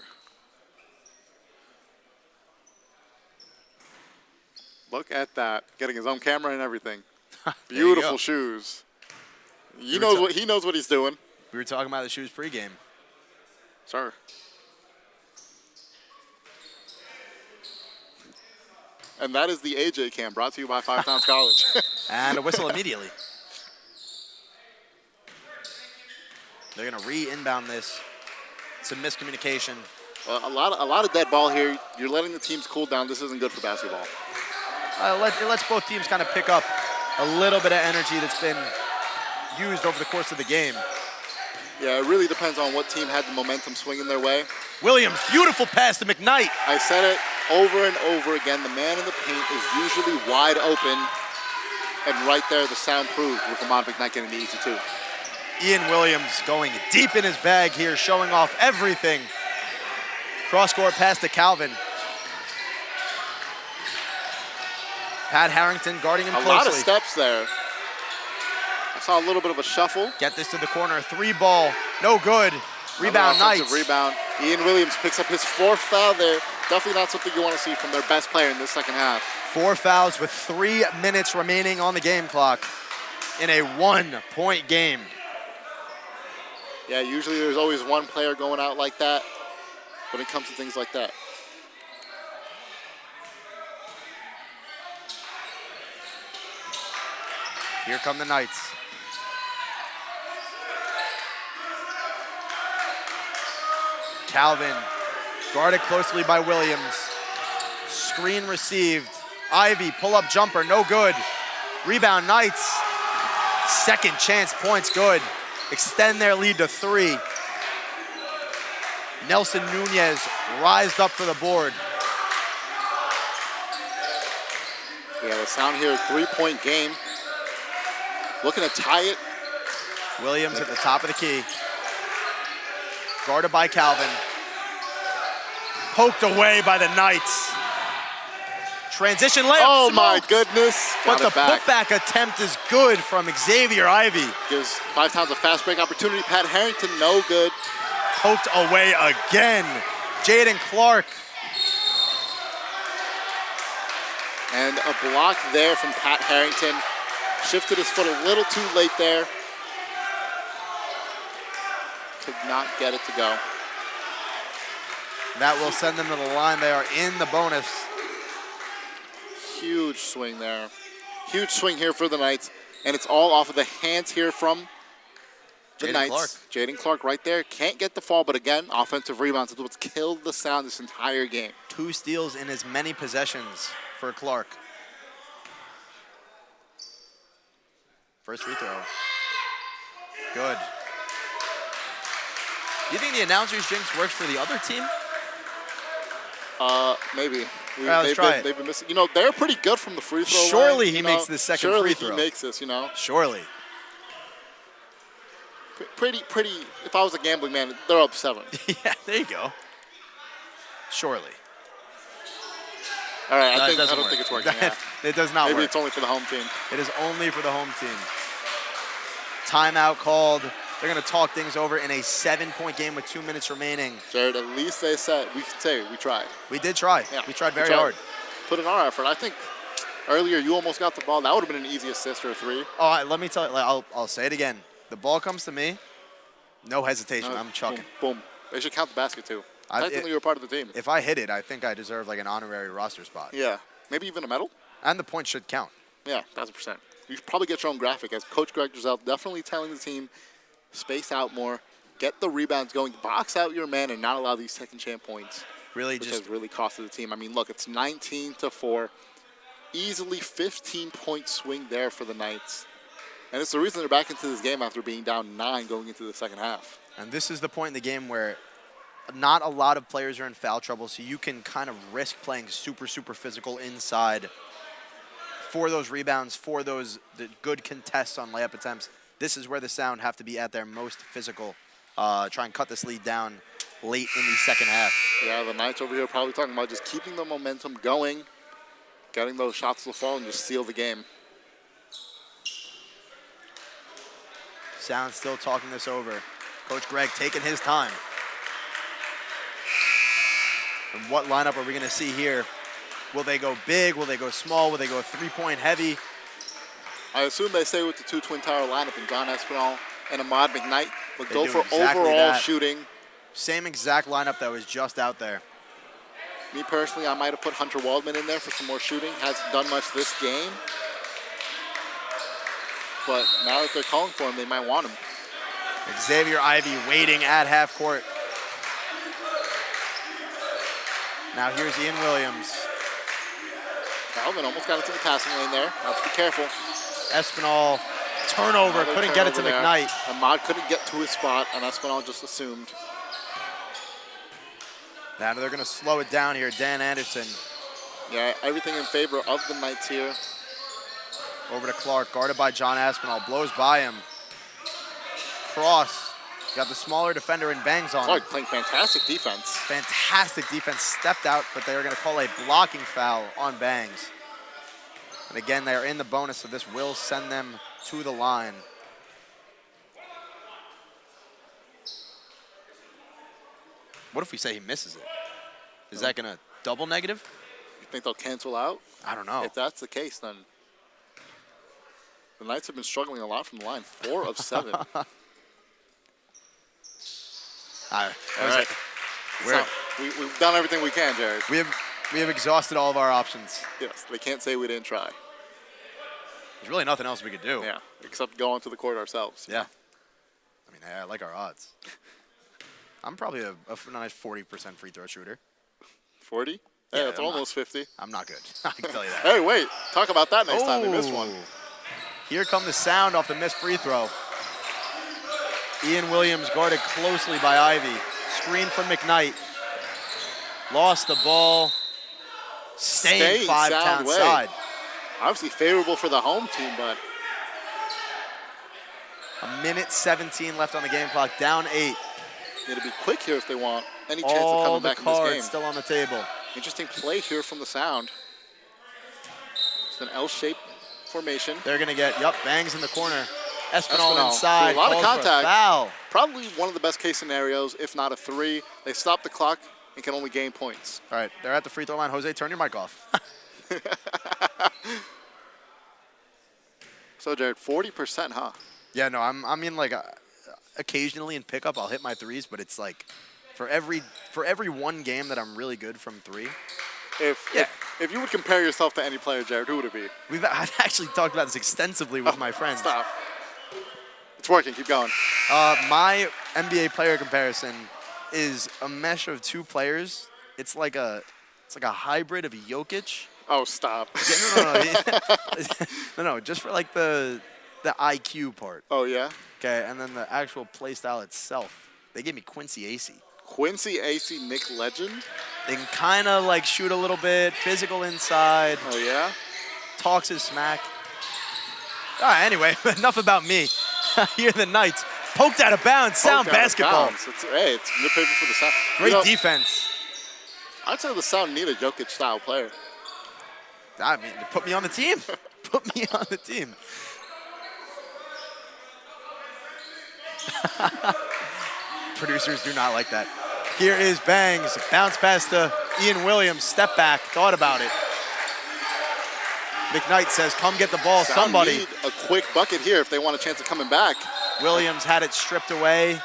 Look at that. Getting his own camera and everything. Beautiful shoes. He knows what he's doing. We were talking about the shoes pregame. Sir. And that is the AJ cam brought to you by 5 Towns College. And a whistle immediately. They're going to re-inbound this. Some miscommunication. Well, a lot of dead ball here. You're letting the teams cool down. This isn't good for basketball. It lets both teams kind of pick up a little bit of energy that's been used over the course of the game. Yeah, it really depends on what team had the momentum swinging their way. Williams, beautiful pass to McKnight. I said it over and over again. The man in the paint is usually wide open. And right there, the sound proved with Ahmad McKnight getting the easy two. Ian Williams going deep in his bag here, showing off everything. Cross-court pass to Calvin. Pat Harrington guarding him closely. A lot of steps there. I saw a little bit of a shuffle. Get this to the corner. 3 ball. No good. Rebound Knights. Rebound. Ian Williams picks up his 4th foul there. Definitely not something you want to see from their best player in this second half. 4 fouls with 3 minutes remaining on the game clock in a 1-point game. Yeah, usually there's always one player going out like that when it comes to things like that. Here come the Knights. Calvin, guarded closely by Williams. Screen received. Ivy, pull-up jumper, no good. Rebound Knights. Second chance points, good. Extend their lead to 3. Nelson Nunez rised up for the board. Yeah, the sound here, 3-point game. Looking to tie it. Williams at the top of the key. Guarded by Calvin. Poked away by the Knights. Transition layup. Oh my smoked. goodness. But Got the it back. putback attempt is good from Xavier Ivy. Gives 5 Towns a fast break opportunity. Pat Harrington, no good. Poked away again. Jaden Clark. And a block there from Pat Harrington. Shifted his foot a little too late there. Could not get it to go. That will send them to the line. They are in the bonus. Huge swing there. Huge swing here for the Knights. And it's all off of the hands here from the Jaden Knights. Clark. Jaden Clark right there. Can't get the fall, but again, offensive rebounds. It's what's killed the sound this entire game. 2 steals in as many possessions for Clark. First free throw. Good. Do you think the announcer's jinx works for the other team? Maybe. Let's try it. They've been missing. You know, they're pretty good from the free throw line. Surely he makes this second Surely free throw. he makes this, you know. Surely. Pretty, if I was a gambling man, they're up 7. Yeah, there you go. Surely. All right, No, I it doesn't don't work. think it's working. Yeah. It does not Maybe work. it's only for the home team. It is only for the home team. Timeout called. They're going to talk things over in a 7-point game with 2 minutes remaining. Jared, at least they said, we can say we tried. We did try. Yeah, We tried very hard. Put in our effort. I think earlier you almost got the ball. That would have been an easy assist or a 3. Oh, let me tell you, I'll say it again. The ball comes to me, no hesitation. I'm chucking. Boom, boom. They should count the basket too. I- Technically, you're part of the team. If I hit it, I think I deserve like an honorary roster spot. Yeah, maybe even a medal. And the point should count. Yeah, 1,000%. You should probably get your own graphic. As Coach Greg Giselle definitely telling the team, space out more, get the rebounds going, box out your man, and not allow these second chance points. Really Which just has really costed the team. I mean, look, it's 19-4. Easily 15-point swing there for the Knights. And it's the reason they're back into this game after being down 9 going into the second half. And this is the point in the game where not a lot of players are in foul trouble, so you can kind of risk playing super, super physical inside for those rebounds, for the good contests on layup attempts. This is where the Sound have to be at their most physical, try and cut this lead down late in the second half. Yeah, the Knights over here probably talking about just keeping the momentum going, getting those shots to fall, and just seal the game. Sound still talking this over. Coach Greg taking his time. And what lineup are we going to see here? Will they go big? Will they go small? Will they go three-point heavy? I assume they stay with the 2 Twin Tower lineup and John Espinal and Ahmad McKnight will They go do for exactly overall that. shooting. Same exact lineup that was just out there. Me personally, I might have put Hunter Waldman in there for some more shooting. Hasn't done much this game. But now that they're calling for him, they might want him. Xavier Ivey waiting at half court. Now here's Ian Williams. Calvin almost got into the passing lane there. Have to be careful. Espinal, turnover, Another couldn't get it to turnover there. McKnight. Ahmad couldn't get to his spot, and Espinal just assumed. Now they're going to slow it down here. Dan Anderson Yeah, everything in favor of the Knights here. over to Clark, guarded by John Aspinall, blows by him. Cross, got the smaller defender and bangs on him. Clark playing fantastic defense. Fantastic defense, stepped out, but they are going to call a blocking foul on Bangs. And again, they are in the bonus, so this will send them to the line. What if we say he misses it? Is that going to double negative? You think they'll cancel out? I don't know. If that's the case, then the Knights have been struggling a lot from the line. 4 of 7. All right. So, we've done everything we can, Jared. We have exhausted all of our options. Yes, they can't say we didn't try. There's really nothing else we could do. Yeah, except go onto the court ourselves. Yeah. I mean, I like our odds. I'm probably a nice 40% free throw shooter. 40? Yeah, Yeah, it's almost 50. I'm not good. I can tell you that. Hey, wait. Talk about that next time they missed one. Here come the Sound off the missed free throw. Ian Williams guarded closely by Ivy. Screen from McKnight. Lost the ball. Staying five-town way. side. Obviously favorable for the home team, but A minute 17 left on the game clock. Down 8. need to be quick here if they want any chance of All coming the back in this cards game. still on the table. Interesting play here from the Sound. It's an L-shaped formation. They're going to get, Bangs in the corner. Espinal Espinal. inside. A lot of called for a contact. foul. Probably one of the best case scenarios, if not a 3. They stop the clock and can only gain points. All right, they're at the free throw line. Jose, turn your mic off. So, Jared, 40%, huh? Yeah, no, I mean, like, occasionally in pickup, I'll hit my threes, but it's like, for every one game that I'm really good from 3. If you would compare yourself to any player, Jared, who would it be? I've actually talked about this extensively with my friends. Stop. It's working. Keep going. My NBA player comparison is a mesh of 2 players. It's like a hybrid of Jokic. Oh, stop. No, just for like the IQ part. Oh, yeah? Okay, and then the actual play style itself. They gave me Quincy Acey. Quincy Acey, Nick Legend? They can kind of like shoot a little bit, physical inside, Oh, yeah? talks his smack. All right, anyway, enough about me. Here are the Knights. Poked out of bounds, Sound Poked out of basketball. bounds. Hey, it's good paper for the Sound. Great defense. I'd say the Sound need a Jokic-style player. I mean, put me on the team. Put me on the team. Producers do not like that. Here is Bangs. Bounce pass to Ian Williams. Step back. Thought about it. McKnight says, come get the ball, Sound somebody. need a quick bucket here if they want a chance of coming back. Williams had it stripped away.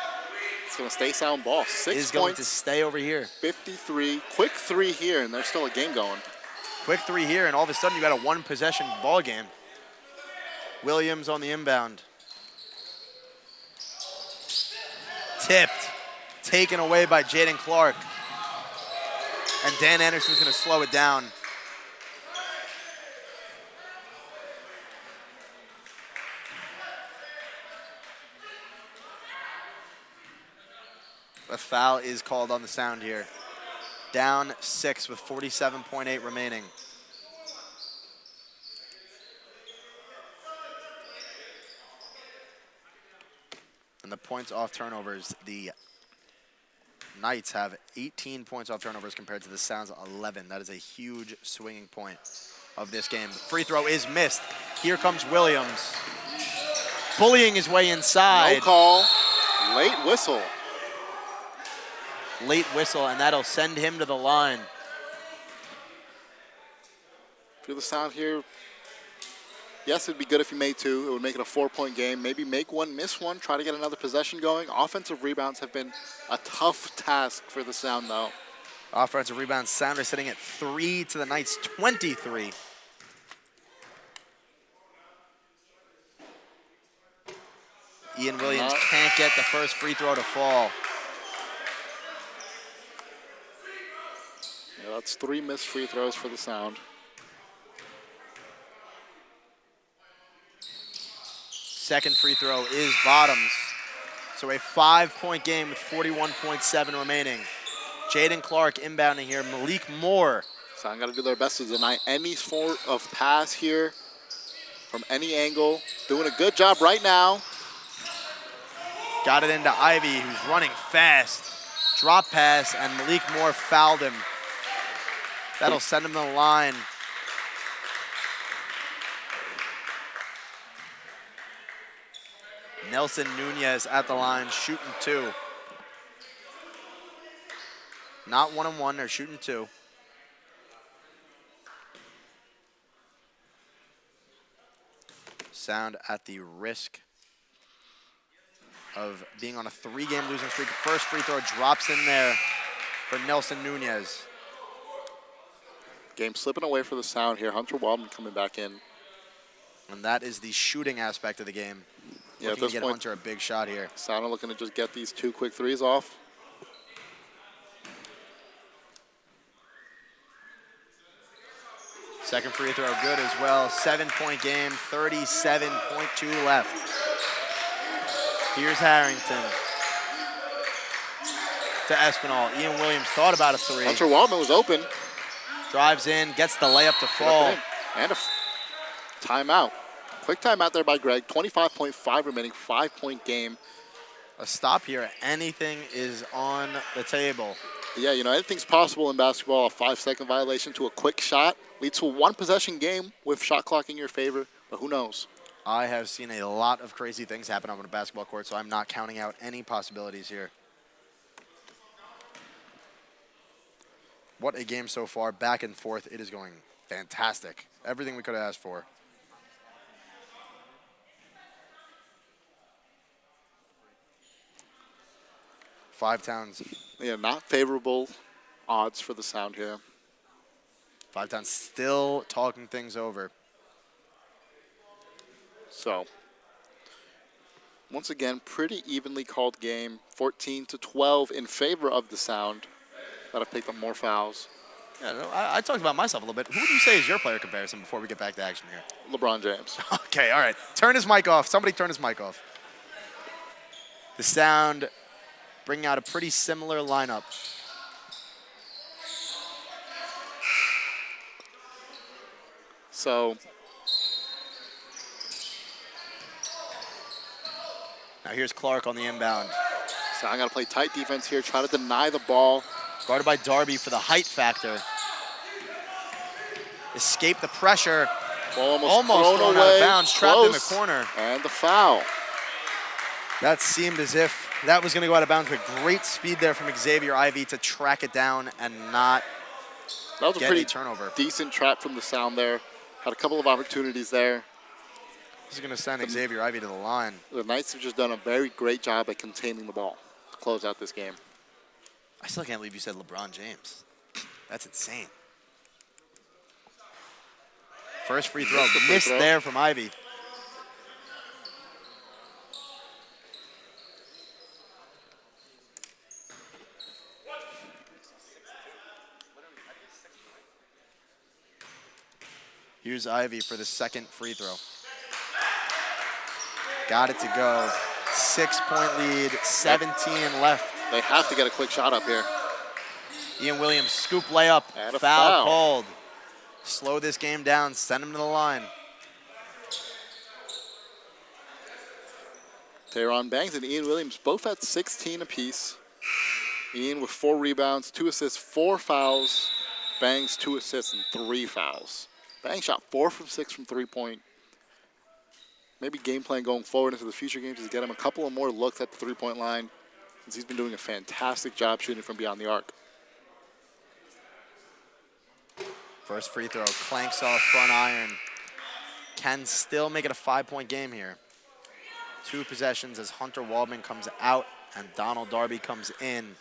It's going to stay Sound ball. 6 Is going to points, stay over here. 53. Quick 3 here, and there's still a game going. Quick 3 here, and all of a sudden you got a 1-possession ball game. Williams on the inbound. Tipped. Taken away by Jaden Clark. And Dan Anderson's going to slow it down. A foul is called on the Sound here. Down 6 with 47.8 remaining. And the points off turnovers, the Knights have 18 points off turnovers compared to the Sound's 11. That is a huge swinging point of this game. The free throw is missed. Here comes Williams. Bullying his way inside. No call. Late whistle. Late whistle, and that'll send him to the line. Feel the Sound here. Yes, it'd be good if you made 2. It would make it a 4-point game. Maybe make 1, miss 1, try to get another possession going. Offensive rebounds have been a tough task for the Sound, though. Offensive rebounds, Sound are sitting at 3 to the Knights' 23. Ian Williams can't get the first free throw to fall. Yeah, that's 3 missed free throws for the Sound. Second free throw is Bottoms. So a 5-point game with 41.7 remaining. Jaden Clark inbounding here. Malik Moore. Sound got to do their best to deny any sort of pass here from any angle. Doing a good job right now. Got it into Ivy, who's running fast. Drop pass, and Malik Moore fouled him. That'll send him to the line. Nelson Nunez at the line, shooting 2. Not 1-on-1, they're shooting 2. Sound at the risk of being on a 3-game losing streak. The first free throw drops in there for Nelson Nunez. Game slipping away for the Sound here. Hunter Wildman coming back in. And that is the shooting aspect of the game. Yeah, Looking to get Hunter a big shot here. Sound are looking to just get these 2 quick threes off. Second free throw good as well. 7-point game, 37.2 left. Here's Harrington to Espinal. Ian Williams thought about a 3. Hunter Wildman was open. Drives in, gets the layup to fall. And a timeout. Quick timeout there by Greg. 25.5 remaining, 5-point game. A stop here. Anything is on the table. Yeah, you know, anything's possible in basketball. A 5-second violation to a quick shot leads to a 1-possession game with shot clock in your favor, but who knows? I have seen a lot of crazy things happen on a basketball court, so I'm not counting out any possibilities here. What a game so far. Back and forth. It is going fantastic. Everything we could have asked for. Five Towns. Yeah, not favorable odds for the Sound here. Five Towns still talking things over. So, once again, pretty evenly called game. 14-12 in favor of the Sound. That have picked up more fouls. Yeah, no, I talked about myself a little bit. Who would you say is your player comparison before we get back to action here? LeBron James. Okay, all right. Turn his mic off. Somebody turn his mic off. The Sound bringing out a pretty similar lineup. So, now here's Clark on the inbound. Sound got to play tight defense here, try to deny the ball. Guarded by Darby for the height factor. Escape the pressure. Ball Almost thrown out of bounds, trapped in the corner. And the foul. That seemed as if that was going to go out of bounds, but great speed there from Xavier Ivey to track it down and not That was a get pretty a turnover. decent trap from the Sound there. Had a couple of opportunities there. This is going to send Xavier Ivey to the line. The Knights have just done a very great job at containing the ball to close out this game. I still can't believe you said LeBron James. That's insane. First free throw, missed there from Ivey. Here's Ivey for the second free throw. Got it to go. 6-point lead, 17 left. They have to get a quick shot up here. Ian Williams, scoop layup, And a foul foul. called. Slow this game down, send him to the line. Teron Bangs and Ian Williams both at 16 apiece. Ian with 4 rebounds, 2 assists, 4 fouls. Bangs 2 assists and 3 fouls. Bangs shot 4 from 6 from three-point. Maybe game plan going forward into the future games is get him a couple of more looks at the three-point line, since he's been doing a fantastic job shooting from beyond the arc. First free throw, clanks off front iron. Can still make it a 5-point game here. 2 possessions as Hunter Waldman comes out and Donald Darby comes in.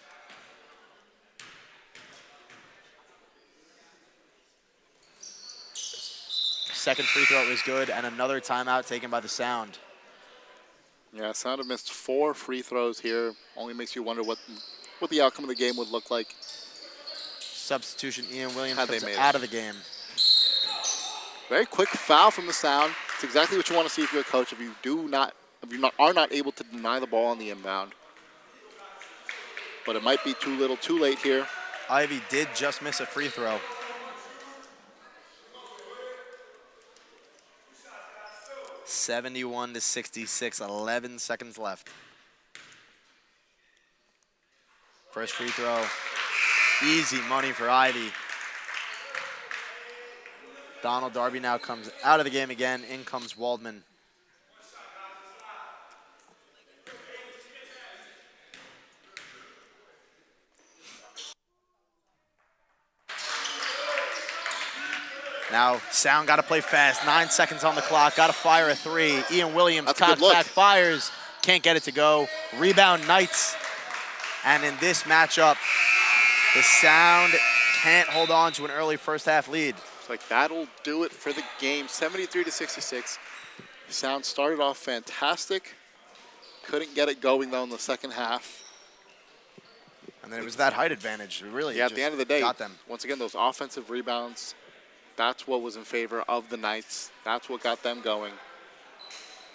Second free throw was good, and another timeout taken by the Sound. Yeah, Sound have missed 4 free throws here. Only makes you wonder what the outcome of the game would look like. Substitution, Ian Williams Had they comes made out it. of the game. Very quick foul from the Sound. It's exactly what you want to see if you're a coach. If you are not able to deny the ball on the inbound. But it might be too little, too late here. Ivy did just miss a free throw. (71-66), 11 seconds left. First free throw, easy money for Ivy. Donald Darby now comes out of the game again. In comes Waldman. Now, Sound got to play fast. 9 seconds on the clock. Got to fire a 3. Ian Williams That's a good cocks look. back, fires. Can't get it to go. Rebound, Knights. And in this matchup, the Sound can't hold on to an early first half lead. It's like that'll do it for the game. 73-66. Sound started off fantastic. Couldn't get it going though in the second half. And then it was that height advantage. It really Yeah, at just the end of the day, got them. once again, those offensive rebounds, that's what was in favor of the Knights. That's what got them going.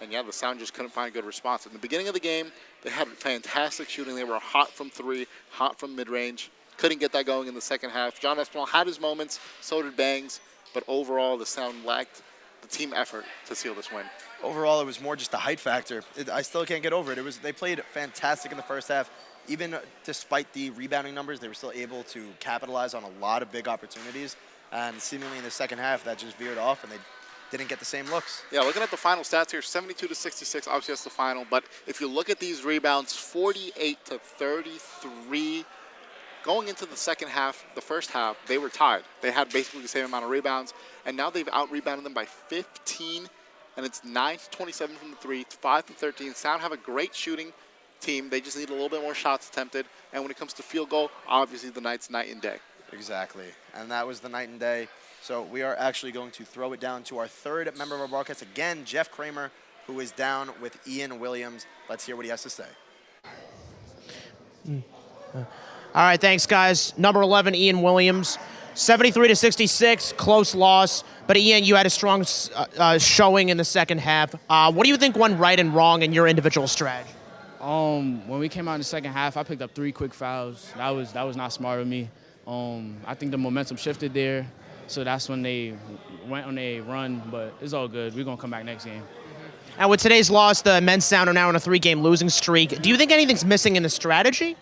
And yeah, the Sound just couldn't find a good response. In the beginning of the game, they had fantastic shooting. They were hot from 3, hot from mid-range. Couldn't get that going in the second half. John Espinal had his moments, so did Bangs, but overall the Sound lacked the team effort to seal this win. Overall, it was more just the height factor. I still can't get over it. They played fantastic in the first half. Even despite the rebounding numbers, they were still able to capitalize on a lot of big opportunities. And seemingly in the second half, that just veered off, and they didn't get the same looks. Yeah, looking at the final stats here, 72-66, obviously that's the final. But if you look at these rebounds, 48-33. Going into the second half, the first half, they were tied. They had basically the same amount of rebounds, and now they've out-rebounded them by 15, and it's 9-27 from the 3, 5-13. Sound have a great shooting team. They just need a little bit more shots attempted, and when it comes to field goal, obviously the Knights night and day. Exactly, and that was the night and day. So we are actually going to throw it down to our third member of our broadcast. Again, Jeff Kramer, who is down with Ian Williams. Let's hear what he has to say. All right, thanks, guys. Number 11, Ian Williams. 73-66, close loss. But, Ian, you had a strong showing in the second half. What do you think went right and wrong in your individual strategy? When we came out in the second half, I picked up 3 quick fouls. That was not smart of me. I think the momentum shifted there, so that's when they went on a run, but it's all good. We're going to come back next game. And with today's loss, the men's Sound are now on a 3-game losing streak. Do you think anything's missing in the strategy?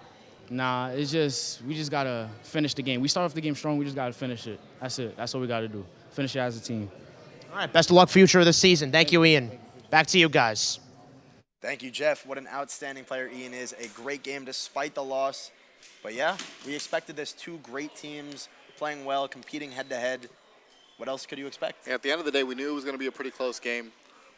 Nah, we just got to finish the game. We start off the game strong. We just got to finish it. That's it. That's what we got to do. Finish it as a team. All right, best of luck future of the season. Thank you, Ian. Back to you guys. Thank you, Jeff. What an outstanding player Ian is. A great game despite the loss. But yeah, we expected this. 2 great teams playing well, competing head-to-head. What else could you expect? Yeah, at the end of the day, we knew it was going to be a pretty close game.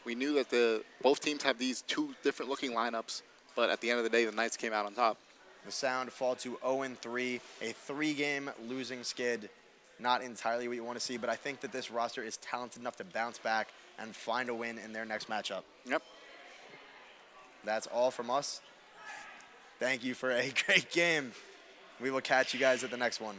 We knew that both teams have these 2 different-looking lineups, but at the end of the day, the Knights came out on top. The Sound fall to 0-3, a 3-game losing skid. Not entirely what you want to see, but I think that this roster is talented enough to bounce back and find a win in their next matchup. Yep. That's all from us. Thank you for a great game. We will catch you guys at the next one.